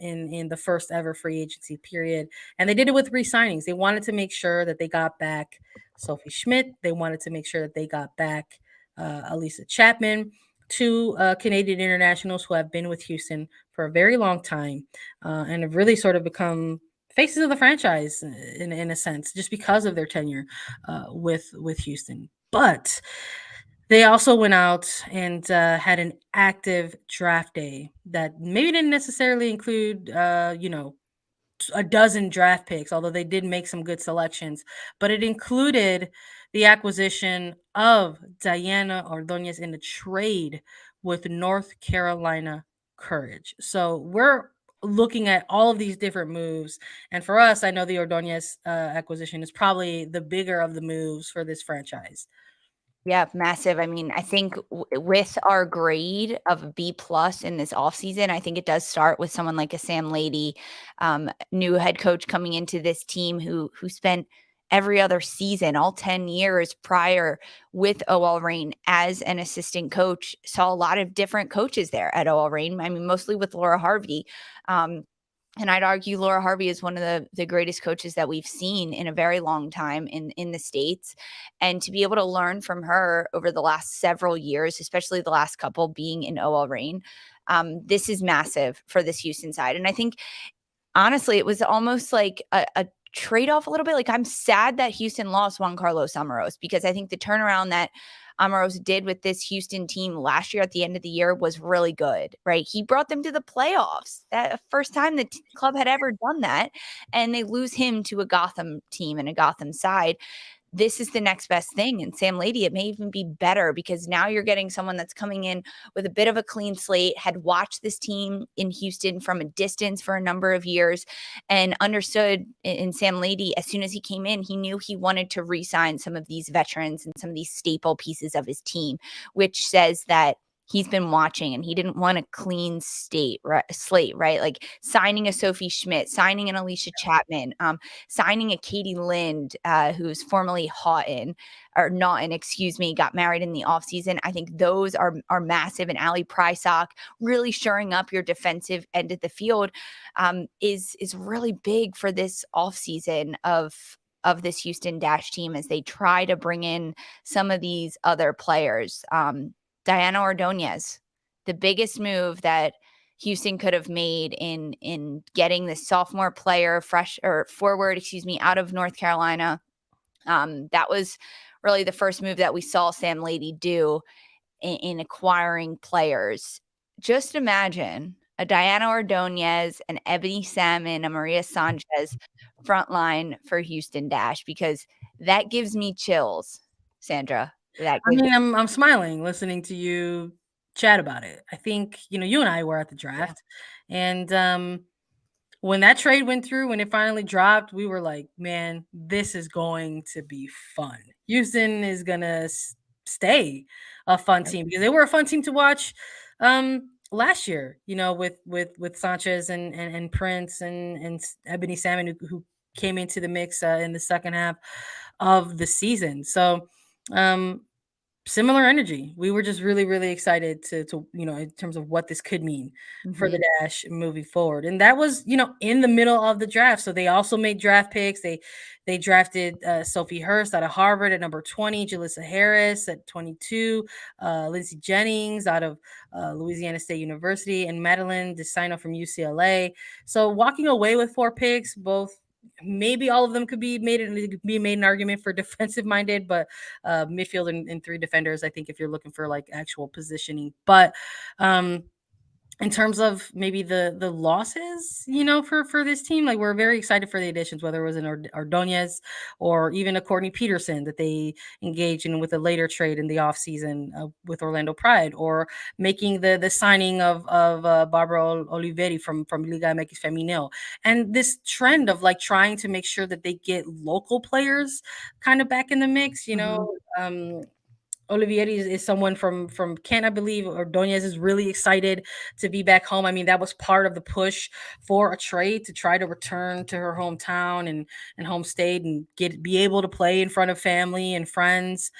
In the first ever free agency period. And they did it with re-signings. They wanted to make sure that they got back Sophie Schmidt. They wanted to make sure that they got back Elisa Chapman, 2 Canadian internationals who have been with Houston for a very long time and have really sort of become faces of the franchise in a sense, just because of their tenure with Houston. But they also went out and had an active draft day that maybe didn't necessarily include, a dozen draft picks, although they did make some good selections. But it included the acquisition of Diana Ordonez in a trade with North Carolina Courage. So we're looking at all of these different moves. And for us, I know the Ordonez acquisition is probably the bigger of the moves for this franchise. Yeah, massive. I mean, I think with our grade of B plus in this offseason, I think it does start with someone like a Sam Laity, new head coach coming into this team who spent every other season, all 10 years prior with OL Reign as an assistant coach, saw a lot of different coaches there at OL Reign. I mean, mostly with Laura Harvey. And I'd argue Laura Harvey is one of the greatest coaches that we've seen in a very long time in the States. And to be able to learn from her over the last several years, especially the last couple being in OL Reign, this is massive for this Houston side. And I think, honestly, it was almost like a trade-off a little bit. Like, I'm sad that Houston lost Juan Carlos Amorós, because I think the turnaround that Amorós did with this Houston team last year at the end of the year was really good, right? He brought them to the playoffs. That first time the club had ever done that, and they lose him to a Gotham team and a Gotham side. This is the next best thing. And Sam Laity, it may even be better, because now you're getting someone that's coming in with a bit of a clean slate, had watched this team in Houston from a distance for a number of years, and understood in Sam Laity, as soon as he came in, he knew he wanted to re-sign some of these veterans and some of these staple pieces of his team, which says that he's been watching and he didn't want a clean slate, right? Like signing a Sophie Schmidt, signing an Alicia Chapman, signing a Katie Lind, who's formerly Naughton, got married in the offseason. I think those are massive. And Ali Prysock really shoring up your defensive end of the field is really big for this offseason of this Houston Dash team, as they try to bring in some of these other players. Diana Ordonez, the biggest move that Houston could have made in getting the sophomore player forward, out of North Carolina. That was really the first move that we saw Sam Laity do in acquiring players. Just imagine a Diana Ordonez, an Ebony Salmon, a Maria Sanchez front line for Houston Dash, because that gives me chills, Sandra. I'm smiling listening to you chat about it. I think, you and I were at the draft, and when that trade went through, when it finally dropped, we were like, man, this is going to be fun. Houston is going to stay a fun team, because they were a fun team to watch last year, with Sanchez and Prince and Ebony Salmon, who came into the mix in the second half of the season. So similar energy. We were just really, really excited to in terms of what this could mean for the Dash moving forward. And that was, in the middle of the draft. So they also made draft picks. They drafted Sophie Hurst out of Harvard at number 20, Jalissa Harris at 22, Lindsey Jennings out of Louisiana State University, and Madeline DeSino from UCLA. So walking away with 4 picks, both, maybe all of them could be made an argument for defensive minded, but midfield and 3 defenders, I think, if you're looking for like actual positioning. But in terms of maybe the losses, for this team, like, we're very excited for the additions, whether it was an Ordonez or even a Courtney Peterson that they engaged in with a later trade in the offseason with Orlando Pride, or making the signing of Barbara Oliveri from Liga MX Femenil. And this trend of like trying to make sure that they get local players kind of back in the mix, Olivieri is someone from Kent, I believe. Ordonez is really excited to be back home. I mean, that was part of the push for a trade, to try to return to her hometown and home state and be able to play in front of family and friends.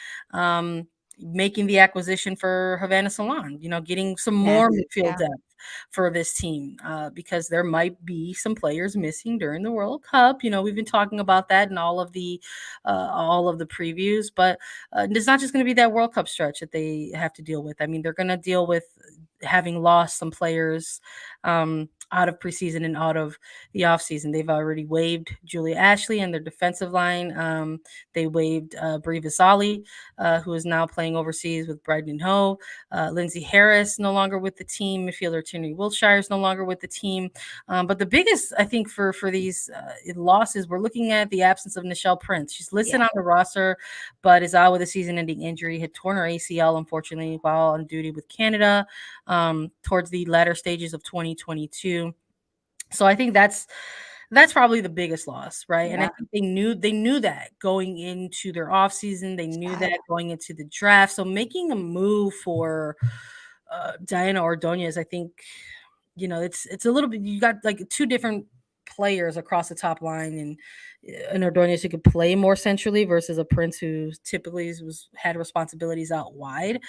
Making the acquisition for Havana Salon, getting some more midfield depth for this team, because there might be some players missing during the World Cup. We've been talking about that in all of the previews, but it's not just going to be that World Cup stretch that they have to deal with. I mean, they're going to deal with having lost some players out of preseason and out of the offseason. They've already waived Julia Ashley and their defensive line. They waived Brie Vasali, who is now playing overseas with Brighton and Hove. Lindsay Harris no longer with the team. Midfielder Tierney Wiltshire is no longer with the team. But the biggest, I think, for these losses, we're looking at the absence of Nichelle Prince. She's listed on the roster, but is out with a season-ending injury. Had torn her ACL, unfortunately, while on duty with Canada towards the latter stages of 2022. So I think that's That's probably the biggest loss, right? And I Yeah. think they knew that going into their offseason. They knew that going into the draft. So making a move for Diana Ordonez, I think, it's a little bit, you got like two different players across the top line, and Ordonez who could play more centrally versus a Prince who typically had responsibilities out wide.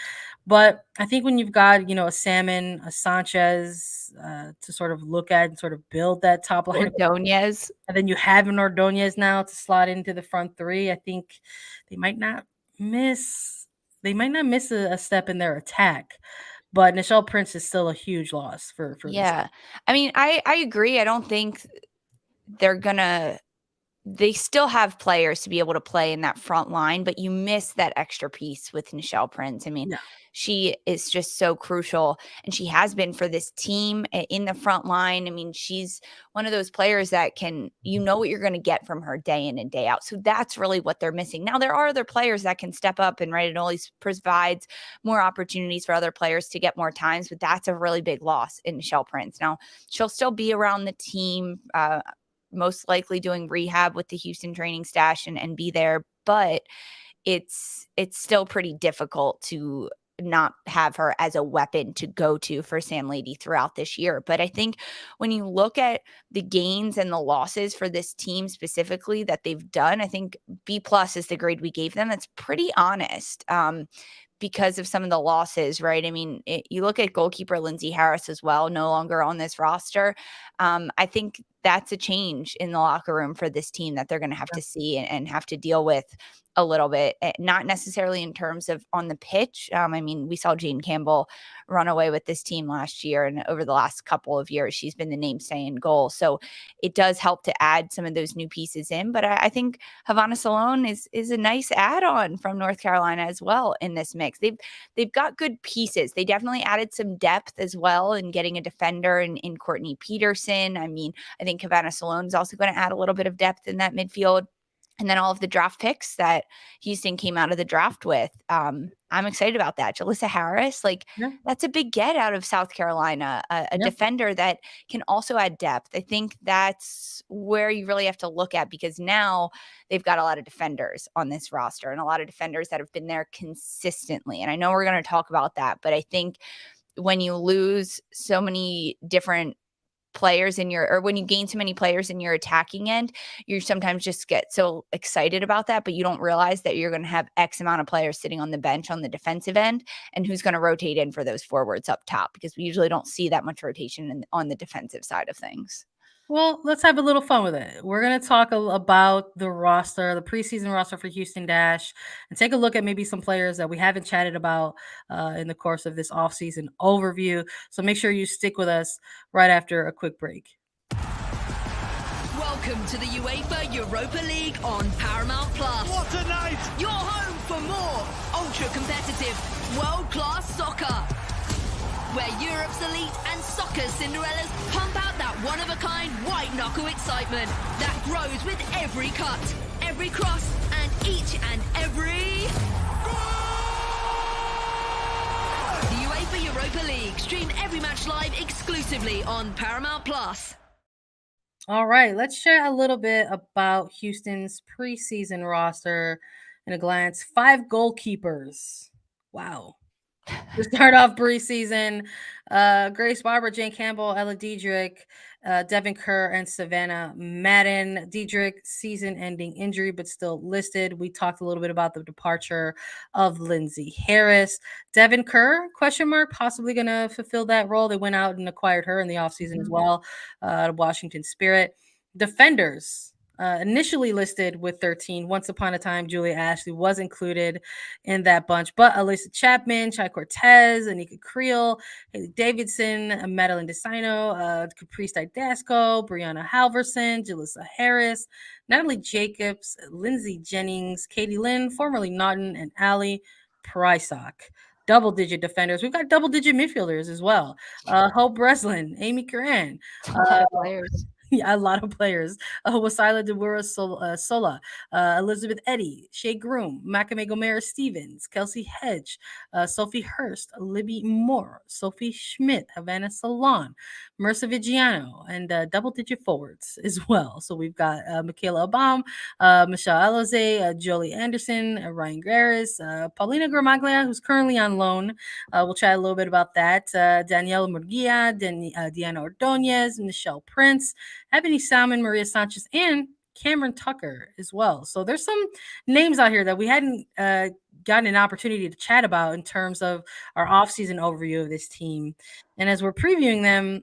But I think when you've got, a Salmon, a Sanchez to sort of look at and sort of build that top line, Ordonez. and then you have an Ordonez now to slot into the front three, I think they might not miss a step in their attack. But Nichelle Prince is still a huge loss for this. Yeah. I mean, I agree. I don't think they still have players to be able to play in that front line, but you miss that extra piece with Nichelle Prince. I mean, Yeah. she is just so crucial, and she has been for this team in the front line. I mean, she's one of those players that what you're going to get from her day in and day out. So that's really what they're missing. Now, there are other players that can step up, and right, it always provides more opportunities for other players to get more times, but that's a really big loss in Nichelle Prince. Now, she'll still be around the team, most likely doing rehab with the Houston training stash and be there, but it's still pretty difficult to not have her as a weapon to go to for Sam Laity throughout this year. But I think when you look at the gains and the losses for this team specifically that they've done, I think B+ is the grade we gave them. That's pretty honest. Because of some of the losses, right? I mean, you look at goalkeeper Lindsay Harris as well, no longer on this roster. I think that's a change in the locker room for this team that they're going to have to see and have to deal with a little bit, not necessarily in terms of on the pitch. I mean, we saw Jane Campbell run away with this team last year, and over the last couple of years, she's been the mainstay in goal. So it does help to add some of those new pieces in. But I think Havana Salone is a nice add-on from North Carolina as well in this mix. They've got good pieces. They definitely added some depth as well in getting a defender in Courtney Peterson. I mean, I think Havana Salone is also going to add a little bit of depth in that midfield. And then all of the draft picks that Houston came out of the draft with. I'm excited about that. Jalissa Harris, that's a big get out of South Carolina, a defender that can also add depth. I think that's where you really have to look at, because now they've got a lot of defenders on this roster and a lot of defenders that have been there consistently. And I know we're going to talk about that, but I think when you lose so many different players when you gain so many players in your attacking end, you sometimes just get so excited about that, but you don't realize that you're going to have X amount of players sitting on the bench on the defensive end, and who's going to rotate in for those forwards up top, because we usually don't see that much rotation on the defensive side of things. Well, let's have a little fun with it. We're going to talk about the roster, the preseason roster for Houston Dash, and take a look at maybe some players that we haven't chatted about in the course of this offseason overview. So make sure you stick with us right after a quick break. Welcome to the UEFA Europa League on Paramount Plus. What a night! Your home for more ultra-competitive, world-class soccer, where Europe's elite and soccer's Cinderellas pump out that one-of-a-kind white-knuckle excitement that grows with every cut, every cross, and each and every goal! The UEFA Europa League. Stream every match live exclusively on Paramount Plus. All right, let's chat a little bit about Houston's preseason roster in a glance. 5 goalkeepers. Wow. To start off preseason, Grace Barber, Jane Campbell, Ella Diedrich, Devin Kerr, and Savannah Madden. Diedrich, season-ending injury, but still listed. We talked a little bit about the departure of Lindsay Harris. Devin Kerr, question mark, possibly going to fulfill that role. They went out and acquired her in the offseason as well, out of Washington Spirit. Defenders. Initially listed with 13. Once upon a time, Julia Ashley was included in that bunch, but Alyssa Chapman, Chai Cortez, Anika Creel, Haley Davidson, Madeline DeSino, Caprice Didasco, Brianna Halverson, Jalissa Harris, Natalie Jacobs, Lindsay Jennings, Katie Lynn, formerly Naughton, and Allie Prysock. Double-digit defenders. We've got double-digit midfielders as well. Hope Breslin, Amy Curran. Players. Yeah, a lot of players. Wasila Dewura Sola, Elizabeth Eddy, Shea Groom, Makame Gomera Stevens, Kelsey Hedge, Sophie Hurst, Libby Moore, Sophie Schmidt, Havana Salon, Mercer Vigiano, and double-digit forwards as well. So we've got Michaela Obam, Michelle Aloze, Jolie Anderson, Ryan Graris, Paulina Gramaglia, who's currently on loan. We'll chat a little bit about that. Daniela Murguia, Diana Ordonez, Michelle Prince, Ebony Salmon, Maria Sanchez, and Cameron Tucker as well. So there's some names out here that we hadn't gotten an opportunity to chat about in terms of our offseason overview of this team. And as we're previewing them,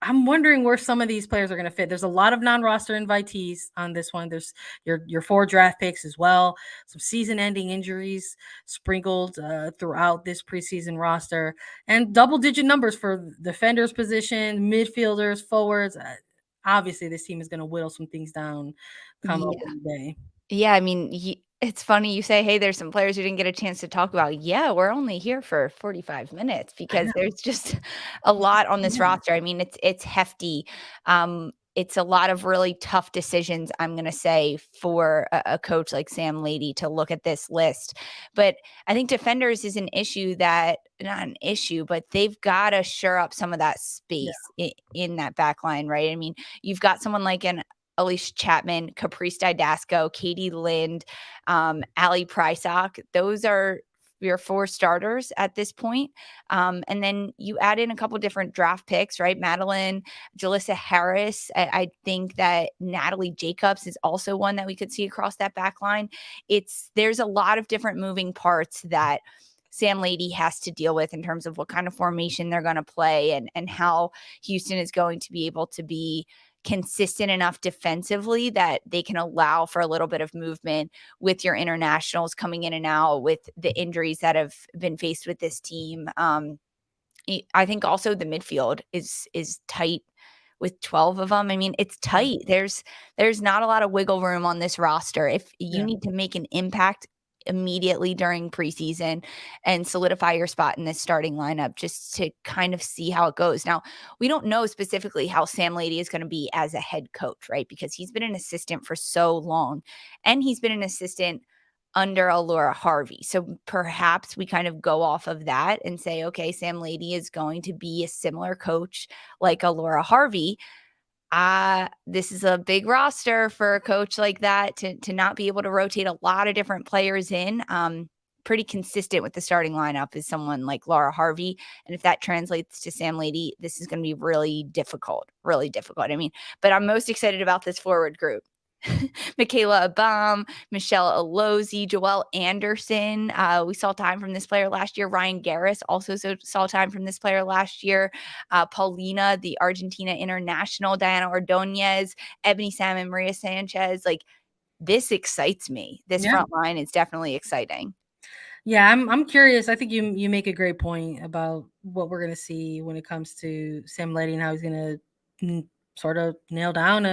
I'm wondering where some of these players are going to fit. There's a lot of non-roster invitees on this one. There's your 4 draft picks as well. Some season-ending injuries sprinkled throughout this preseason roster, and double-digit numbers for defenders position, midfielders, forwards. Obviously, this team is going to whittle some things down come opening day. Yeah, I mean, it's funny you say, "Hey, there's some players you didn't get a chance to talk about." Yeah, we're only here for 45 minutes because there's just a lot on this roster. I mean, it's hefty. It's a lot of really tough decisions, I'm gonna say, for a coach like Sam Laity to look at this list. But I think defenders is an issue that not an issue, but they've gotta shore up some of that space in that back line, right? I mean, you've got someone like an Alicia Chapman, Caprice Didasco, Katie Lind, Ali Prysock. Those are your 4 starters at this point. And then you add in a couple different draft picks, right? Madeline, Jalissa Harris. I think that Natalie Jacobs is also one that we could see across that back line. There's a lot of different moving parts that Sam Laity has to deal with in terms of what kind of formation they're going to play and how Houston is going to be able to be consistent enough defensively that they can allow for a little bit of movement with your internationals coming in and out with the injuries that have been faced with this team. I think also the midfield is tight with 12 of them. I mean, it's tight. There's not a lot of wiggle room on this roster. If you need to make an impact immediately during preseason and solidify your spot in this starting lineup just to kind of see how it goes. Now, we don't know specifically how Sam Laity is going to be as a head coach, right? Because he's been an assistant for so long and he's been an assistant under Laura Harvey. So perhaps we kind of go off of that and say, okay, Sam Laity is going to be a similar coach like a Laura Harvey. This is a big roster for a coach like that to not be able to rotate a lot of different players in. Pretty consistent with the starting lineup is someone like Laura Harvey. And if that translates to Sam Laity, this is going to be really difficult. I mean, but I'm most excited about this forward group. Michaela Obam, Michelle Alozi, Joelle Anderson. We saw time from this player last year. Ryan Garris also saw time from this player last year. Paulina, the Argentina international, Diana Ordonez, Ebony Salmon, Maria Sanchez. Like, this excites me. This front line is definitely exciting. Yeah, I'm curious. I think you make a great point about what we're going to see when it comes to Sam Laity and how he's going to sort of nail down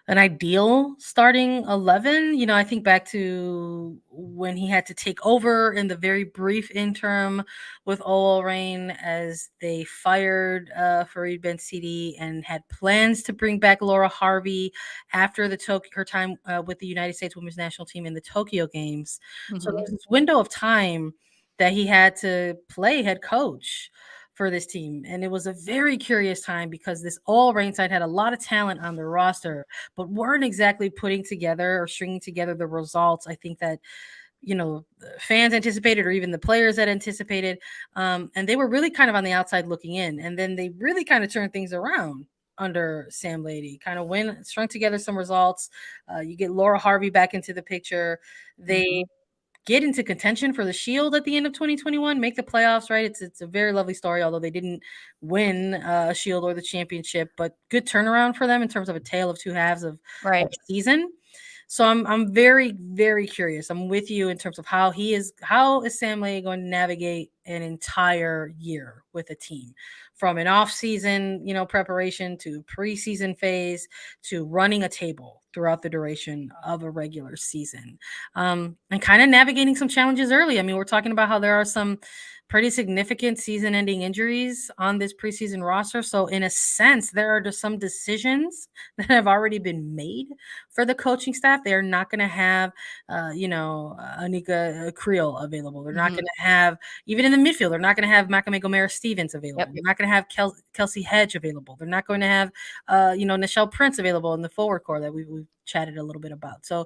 an ideal starting 11. I think back to when he had to take over in the very brief interim with OL Reign as they fired Farid Ben-Sidi and had plans to bring back Laura Harvey after her time with the United States Women's National Team in the Tokyo Games. Mm-hmm. So there's this window of time that he had to play head coach for this team. And it was a very curious time because this OL Reign side had a lot of talent on their roster, but weren't exactly putting together or stringing together the results I think that, fans anticipated or even the players that anticipated. And they were really kind of on the outside looking in. And then they really kind of turned things around under Sam Laity, kind of strung together some results. You get Laura Harvey back into the picture. They get into contention for the Shield at the end of 2021, make the playoffs, right? It's a very lovely story, although they didn't win a Shield or the championship, but good turnaround for them in terms of a tale of 2 halves of season. So I'm very, very curious. I'm with you in terms of how is Sam Laity going to navigate an entire year with a team, from an off-season, preparation to preseason phase to running a table throughout the duration of a regular season, and kind of navigating some challenges early. I mean, we're talking about how there are some pretty significant season-ending injuries on this preseason roster. So in a sense, there are just some decisions that have already been made for the coaching staff. They're not going to have, Anika Creel available. They're not going to have, even in the midfield, they're not going to have Makame Gomera-Stevens available. Yep. They're not going to have Kelsey Hedge available. They're not going to have, Nichelle Prince available in the forward core that we've chatted a little bit about. So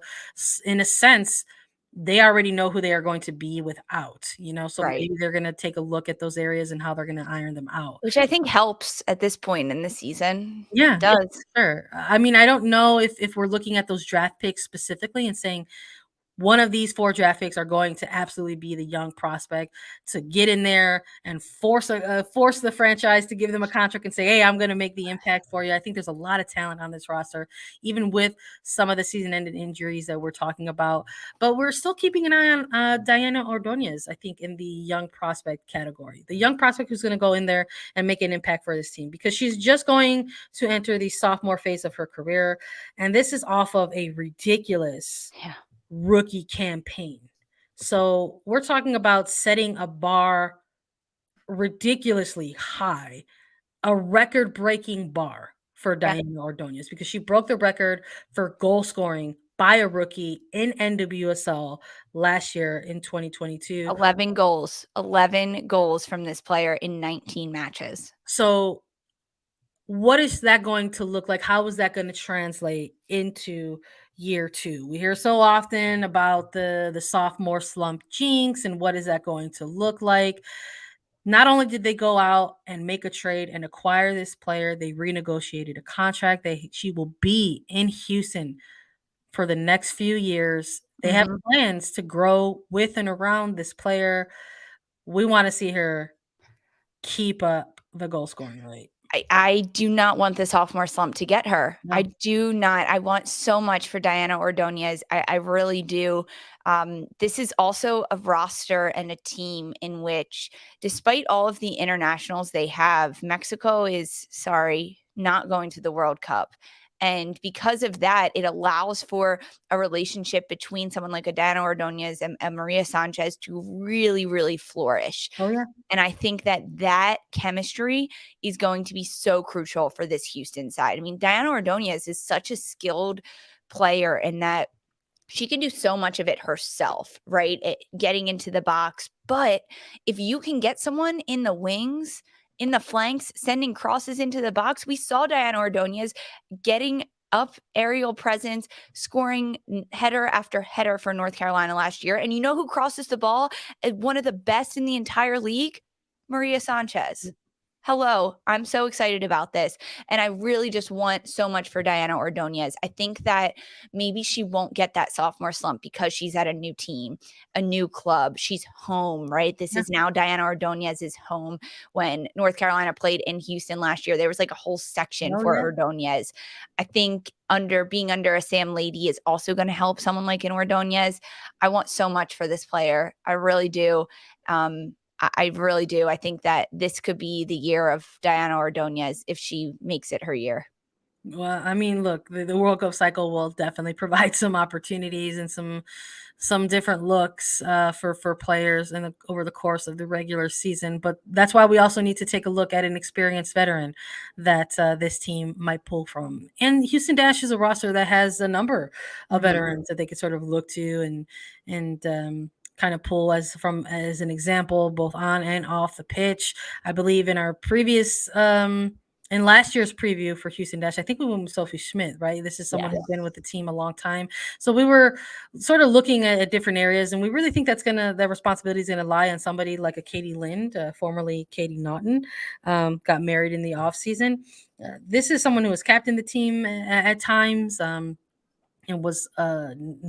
in a sense, they already know who they are going to be without, so Right. maybe they're going to take a look at those areas and how they're going to iron them out. Which I think helps at this point in the season. Yeah, It does. sure. I mean, I don't know if we're looking at those draft picks specifically and saying one of these 4 draft picks are going to absolutely be the young prospect to get in there and force the franchise to give them a contract and say, hey, I'm going to make the impact for you. I think there's a lot of talent on this roster, even with some of the season-ended injuries that we're talking about. But we're still keeping an eye on Diana Ordonez, I think, in the young prospect category. The young prospect who's going to go in there and make an impact for this team, because she's just going to enter the sophomore phase of her career. And this is off of a ridiculous rookie campaign. So we're talking about setting a bar ridiculously high, a record-breaking bar for Diana Ordonez, because she broke the record for goal scoring by a rookie in NWSL last year in 2022. 11 goals from this player in 19 matches. So what is that going to look like? How is that going to translate into year 2? We hear so often about the sophomore slump jinx, and what is that going to look like? Not only did they go out and make a trade and acquire this player, they renegotiated a contract. She will be in Houston for the next few years. They have plans to grow with and around this player. We want to see her keep up the goal scoring rate. I do not want the sophomore slump to get her. No. I do not. I want so much for Diana Ordonez. I really do. This is also a roster and a team in which, despite all of the internationals they have, Mexico is, not going to the World Cup. And because of that, it allows for a relationship between someone like a Diana Ordonez and Maria Sanchez to really, really flourish. Oh, yeah. And I think that chemistry is going to be so crucial for this Houston side. I mean, Diana Ordonez is such a skilled player in that she can do so much of it herself, right? Getting into the box. But if you can get someone in the wings, in the flanks, sending crosses into the box, we saw Diana Ordonez getting up aerial presence, scoring header after header for North Carolina last year. And you know who crosses the ball? One of the best in the entire league? Maria Sanchez. Hello, I'm so excited about this. And I really just want so much for Diana Ordonez. I think that maybe she won't get that sophomore slump because she's at a new team, a new club. She's home, right? This is now Diana Ordonez's home. When North Carolina played in Houston last year, there was like a whole section for Ordonez. I think being under a Sam Laity is also going to help someone like an Ordonez. I want so much for this player. I really do. I really do. I think that this could be the year of Diana Ordonez if she makes it her year. Well, I mean, look, the World Cup cycle will definitely provide some opportunities and some different looks for players over the course of the regular season. But that's why we also need to take a look at an experienced veteran that this team might pull from. And Houston Dash is a roster that has a number of veterans that they could sort of look to and kind of pull as an example, both on and off the pitch. I believe in our previous in last year's preview for Houston Dash, I think we went with Sophie Schmidt, right? This is someone who's been with the team a long time. So we were sort of looking at different areas, and we really think that responsibility is going to lie on somebody like a Katie Lind, formerly Katie Naughton, got married in the offseason. This is someone who has captained the team at times, and was an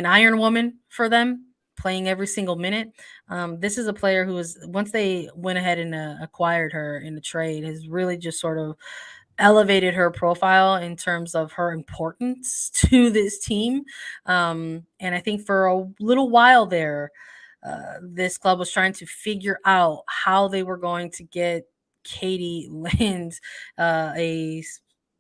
iron woman for them, playing every single minute. This is a player who is, once they went ahead and acquired her in the trade, has really just sort of elevated her profile in terms of her importance to this team. And I think for a little while there, this club was trying to figure out how they were going to get Katie Lind a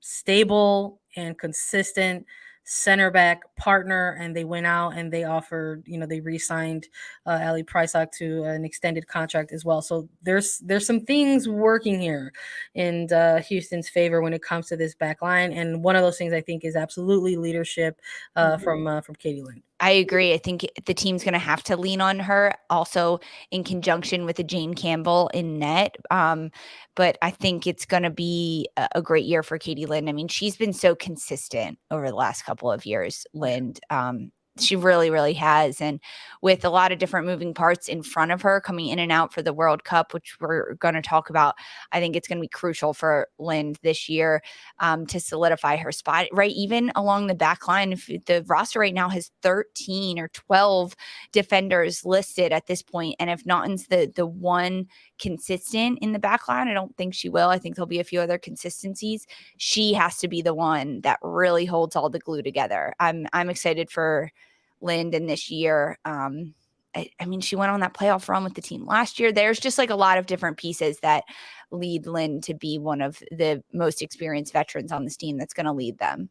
stable and consistent center back partner, and they went out and they offered, they re-signed Ali Prysock to an extended contract as well. So there's some things working here in Houston's favor when it comes to this back line, and one of those things I think is absolutely leadership from Katie Lind. I agree. I think the team's going to have to lean on her also in conjunction with a Jane Campbell in net. But I think it's going to be a great year for Katie Lind. I mean, she's been so consistent over the last couple of years, Lind. She really, really has. And with a lot of different moving parts in front of her coming in and out for the World Cup, which we're going to talk about, I think it's going to be crucial for Lind this year to solidify her spot, right? Even along the back line, if the roster right now has 13 or 12 defenders listed at this point. And if Naughton's the one consistent in the back line, I don't think she will. I think there'll be a few other consistencies. She has to be the one that really holds all the glue together. I'm excited for Lind in this year. I mean, she went on that playoff run with the team last year. There's just like a lot of different pieces that lead Lind to be one of the most experienced veterans on this team that's going to lead them.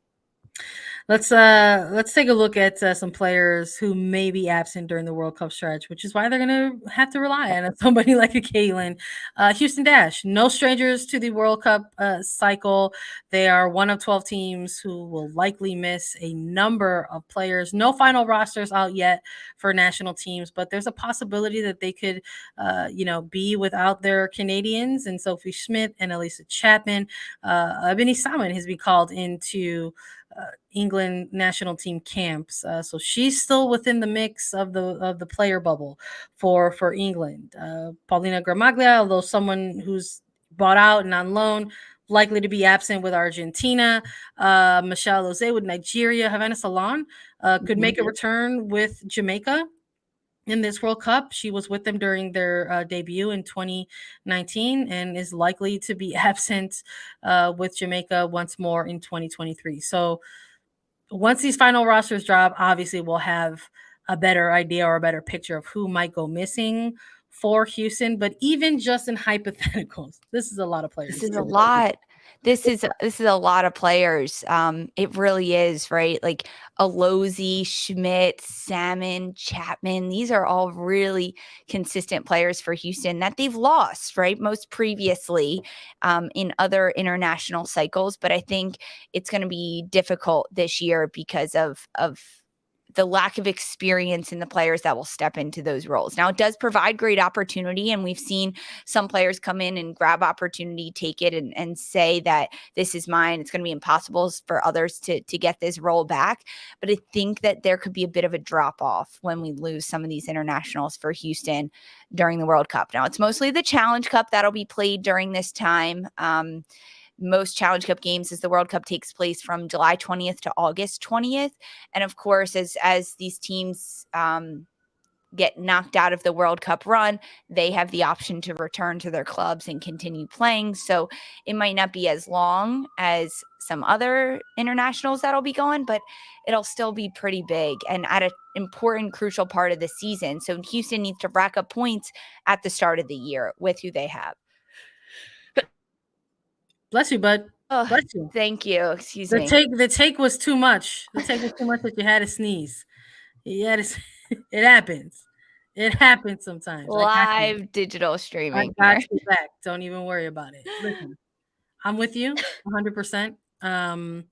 Let's take a look at some players who may be absent during the World Cup stretch, which is why they're going to have to rely on somebody like a Caitlin. Houston Dash, no strangers to the World Cup cycle. They are one of 12 teams who will likely miss a number of players. No final rosters out yet for national teams, but there's a possibility that they could, be without their Canadians and Sophie Schmidt and Elisa Chapman. Ebony Salmon has been called into England national team camps, so she's still within the mix of the player bubble for England. Paulina Gramaglia, although someone who's bought out and on loan, likely to be absent with Argentina. Michelle Oze with Nigeria. Havana Salon could make a return with Jamaica in this World Cup. She was with them during their debut in 2019 and is likely to be absent with Jamaica once more in 2023. So once these final rosters drop, obviously we'll have a better idea or a better picture of who might go missing for Houston. But even just in hypotheticals, this is a lot of players. This is a lot. This is a lot of players. It really is, right? Like Alozi, Schmidt, Salmon, Chapman. These are all really consistent players for Houston that they've lost, right? Most previously in other international cycles. But I think it's going to be difficult this year because of the lack of experience in the players that will step into those roles. Now, it does provide great opportunity, and we've seen some players come in and grab opportunity, take it, and say that this is mine. It's going to be impossible for others to get this role back. But I think that there could be a bit of a drop-off when we lose some of these internationals for Houston during the World Cup. Now, it's mostly the Challenge Cup that'll be played during this time. Most Challenge Cup games as the World Cup takes place from July 20th to August 20th. And of course, as these teams get knocked out of the World Cup run, they have the option to return to their clubs and continue playing. So it might not be as long as some other internationals that'll be going, but it'll still be pretty big and at an important, crucial part of the season. So Houston needs to rack up points at the start of the year with who they have. Bless you, bud. Oh, bless you. Thank you. Excuse me. The take was too much. The take was too much that you had to sneeze. It happens. It happens sometimes. Live digital streaming. I got you back. Don't even worry about it. Listen, I'm with you 100%. I'm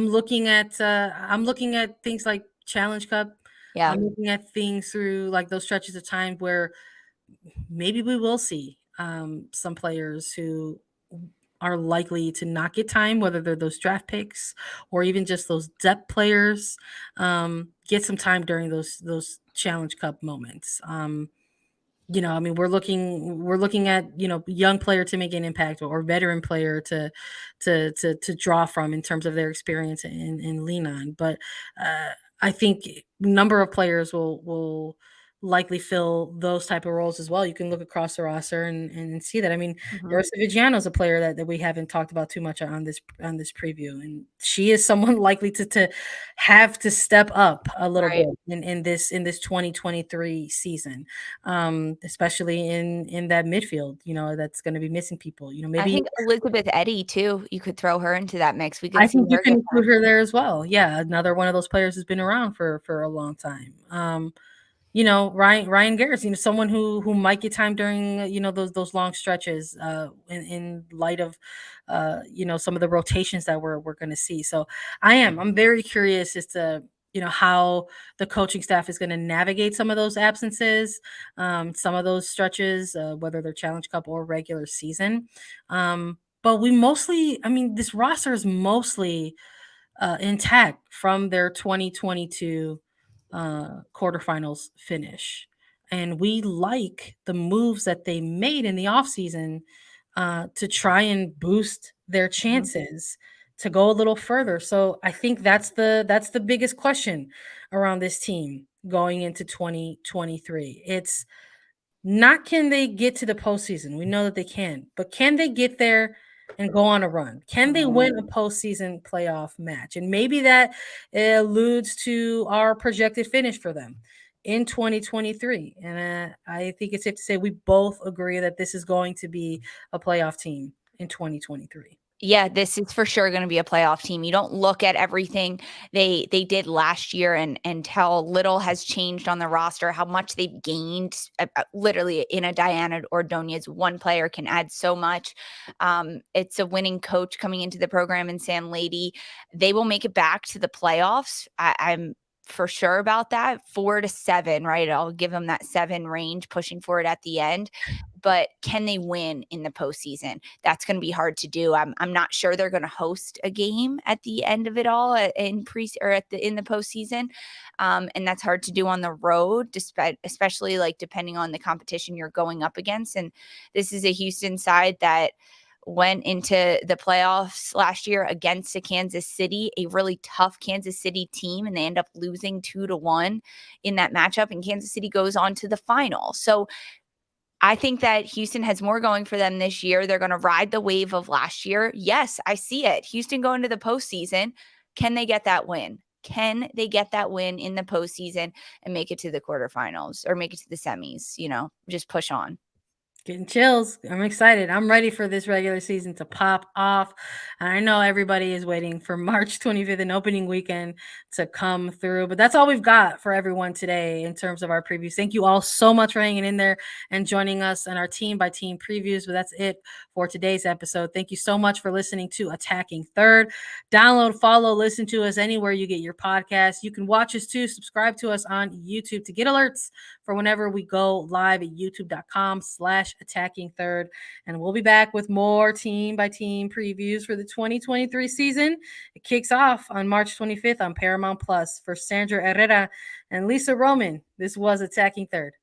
looking at things like Challenge Cup. Yeah. I'm looking at things through like those stretches of time where maybe we will see some players who are likely to not get time, whether they're those draft picks or even just those depth players, get some time during those Challenge Cup moments. We're looking at, young player to make an impact or veteran player to draw from in terms of their experience and lean on. But I think number of players will likely fill those type of roles as well. You can look across the roster and see that. I mean, Mhm. Vigiano is a player that we haven't talked about too much on this preview, and she is someone likely to have to step up a little Right. bit in this 2023 season, especially in that midfield. That's going to be missing people. I Maybe think Elizabeth Eddy too, you could throw her into that mix. We could I see think you her can get include her there as well. Yeah, another one of those players who's been around for a long time. Ryan Garrett, someone who might get time during those long stretches in light of some of the rotations that we're going to see. So I'm very curious as to how the coaching staff is going to navigate some of those absences, some of those stretches, whether they're Challenge Cup or regular season. But this roster is mostly intact from their 2022 quarterfinals finish. And we like the moves that they made in the offseason to try and boost their chances to go a little further. So I think that's the biggest question around this team going into 2023. It's not can they get to the postseason? We know that they can, but can they get there and go on a run? Can they win a postseason playoff match? And maybe that alludes to our projected finish for them in 2023. And I think it's safe to say we both agree that this is going to be a playoff team in 2023. Yeah, this is for sure going to be a playoff team. You don't look at everything they did last year and how little has changed on the roster, how much they've gained. Literally, in a Diana Ordonez, one player can add so much. It's a winning coach coming into the program in Sam Laity. They will make it back to the playoffs. I'm for sure about that. 4 to 7, right? I'll give them that 7 range, pushing for it at the end. But can they win in the postseason? That's going to be hard to do. I'm not sure they're going to host a game at the end of it all in the postseason, and that's hard to do on the road, especially like depending on the competition you're going up against. And this is a Houston side that went into the playoffs last year against a Kansas City, a really tough Kansas City team, and they end up losing 2-1 in that matchup. And Kansas City goes on to the final. So I think that Houston has more going for them this year. They're going to ride the wave of last year. Yes, I see it. Houston going to the postseason. Can they get that win? Can they get that win in the postseason and make it to the quarterfinals or make it to the semis? Just push on. Getting chills. I'm excited. I'm ready for this regular season to pop off. And I know everybody is waiting for March 25th and opening weekend to come through. But that's all we've got for everyone today in terms of our previews. Thank you all so much for hanging in there and joining us in our team by team previews. But that's it for today's episode. Thank you so much for listening to Attacking Third. Download, follow, listen to us anywhere you get your podcasts. You can watch us too. Subscribe to us on YouTube to get alerts for whenever we go live at youtube.com/attacking third. And we'll be back with more team by team previews for the 2023 season. It kicks off on March 25th on Paramount Plus. For Sandra Herrera and Lisa Roman, this was Attacking Third.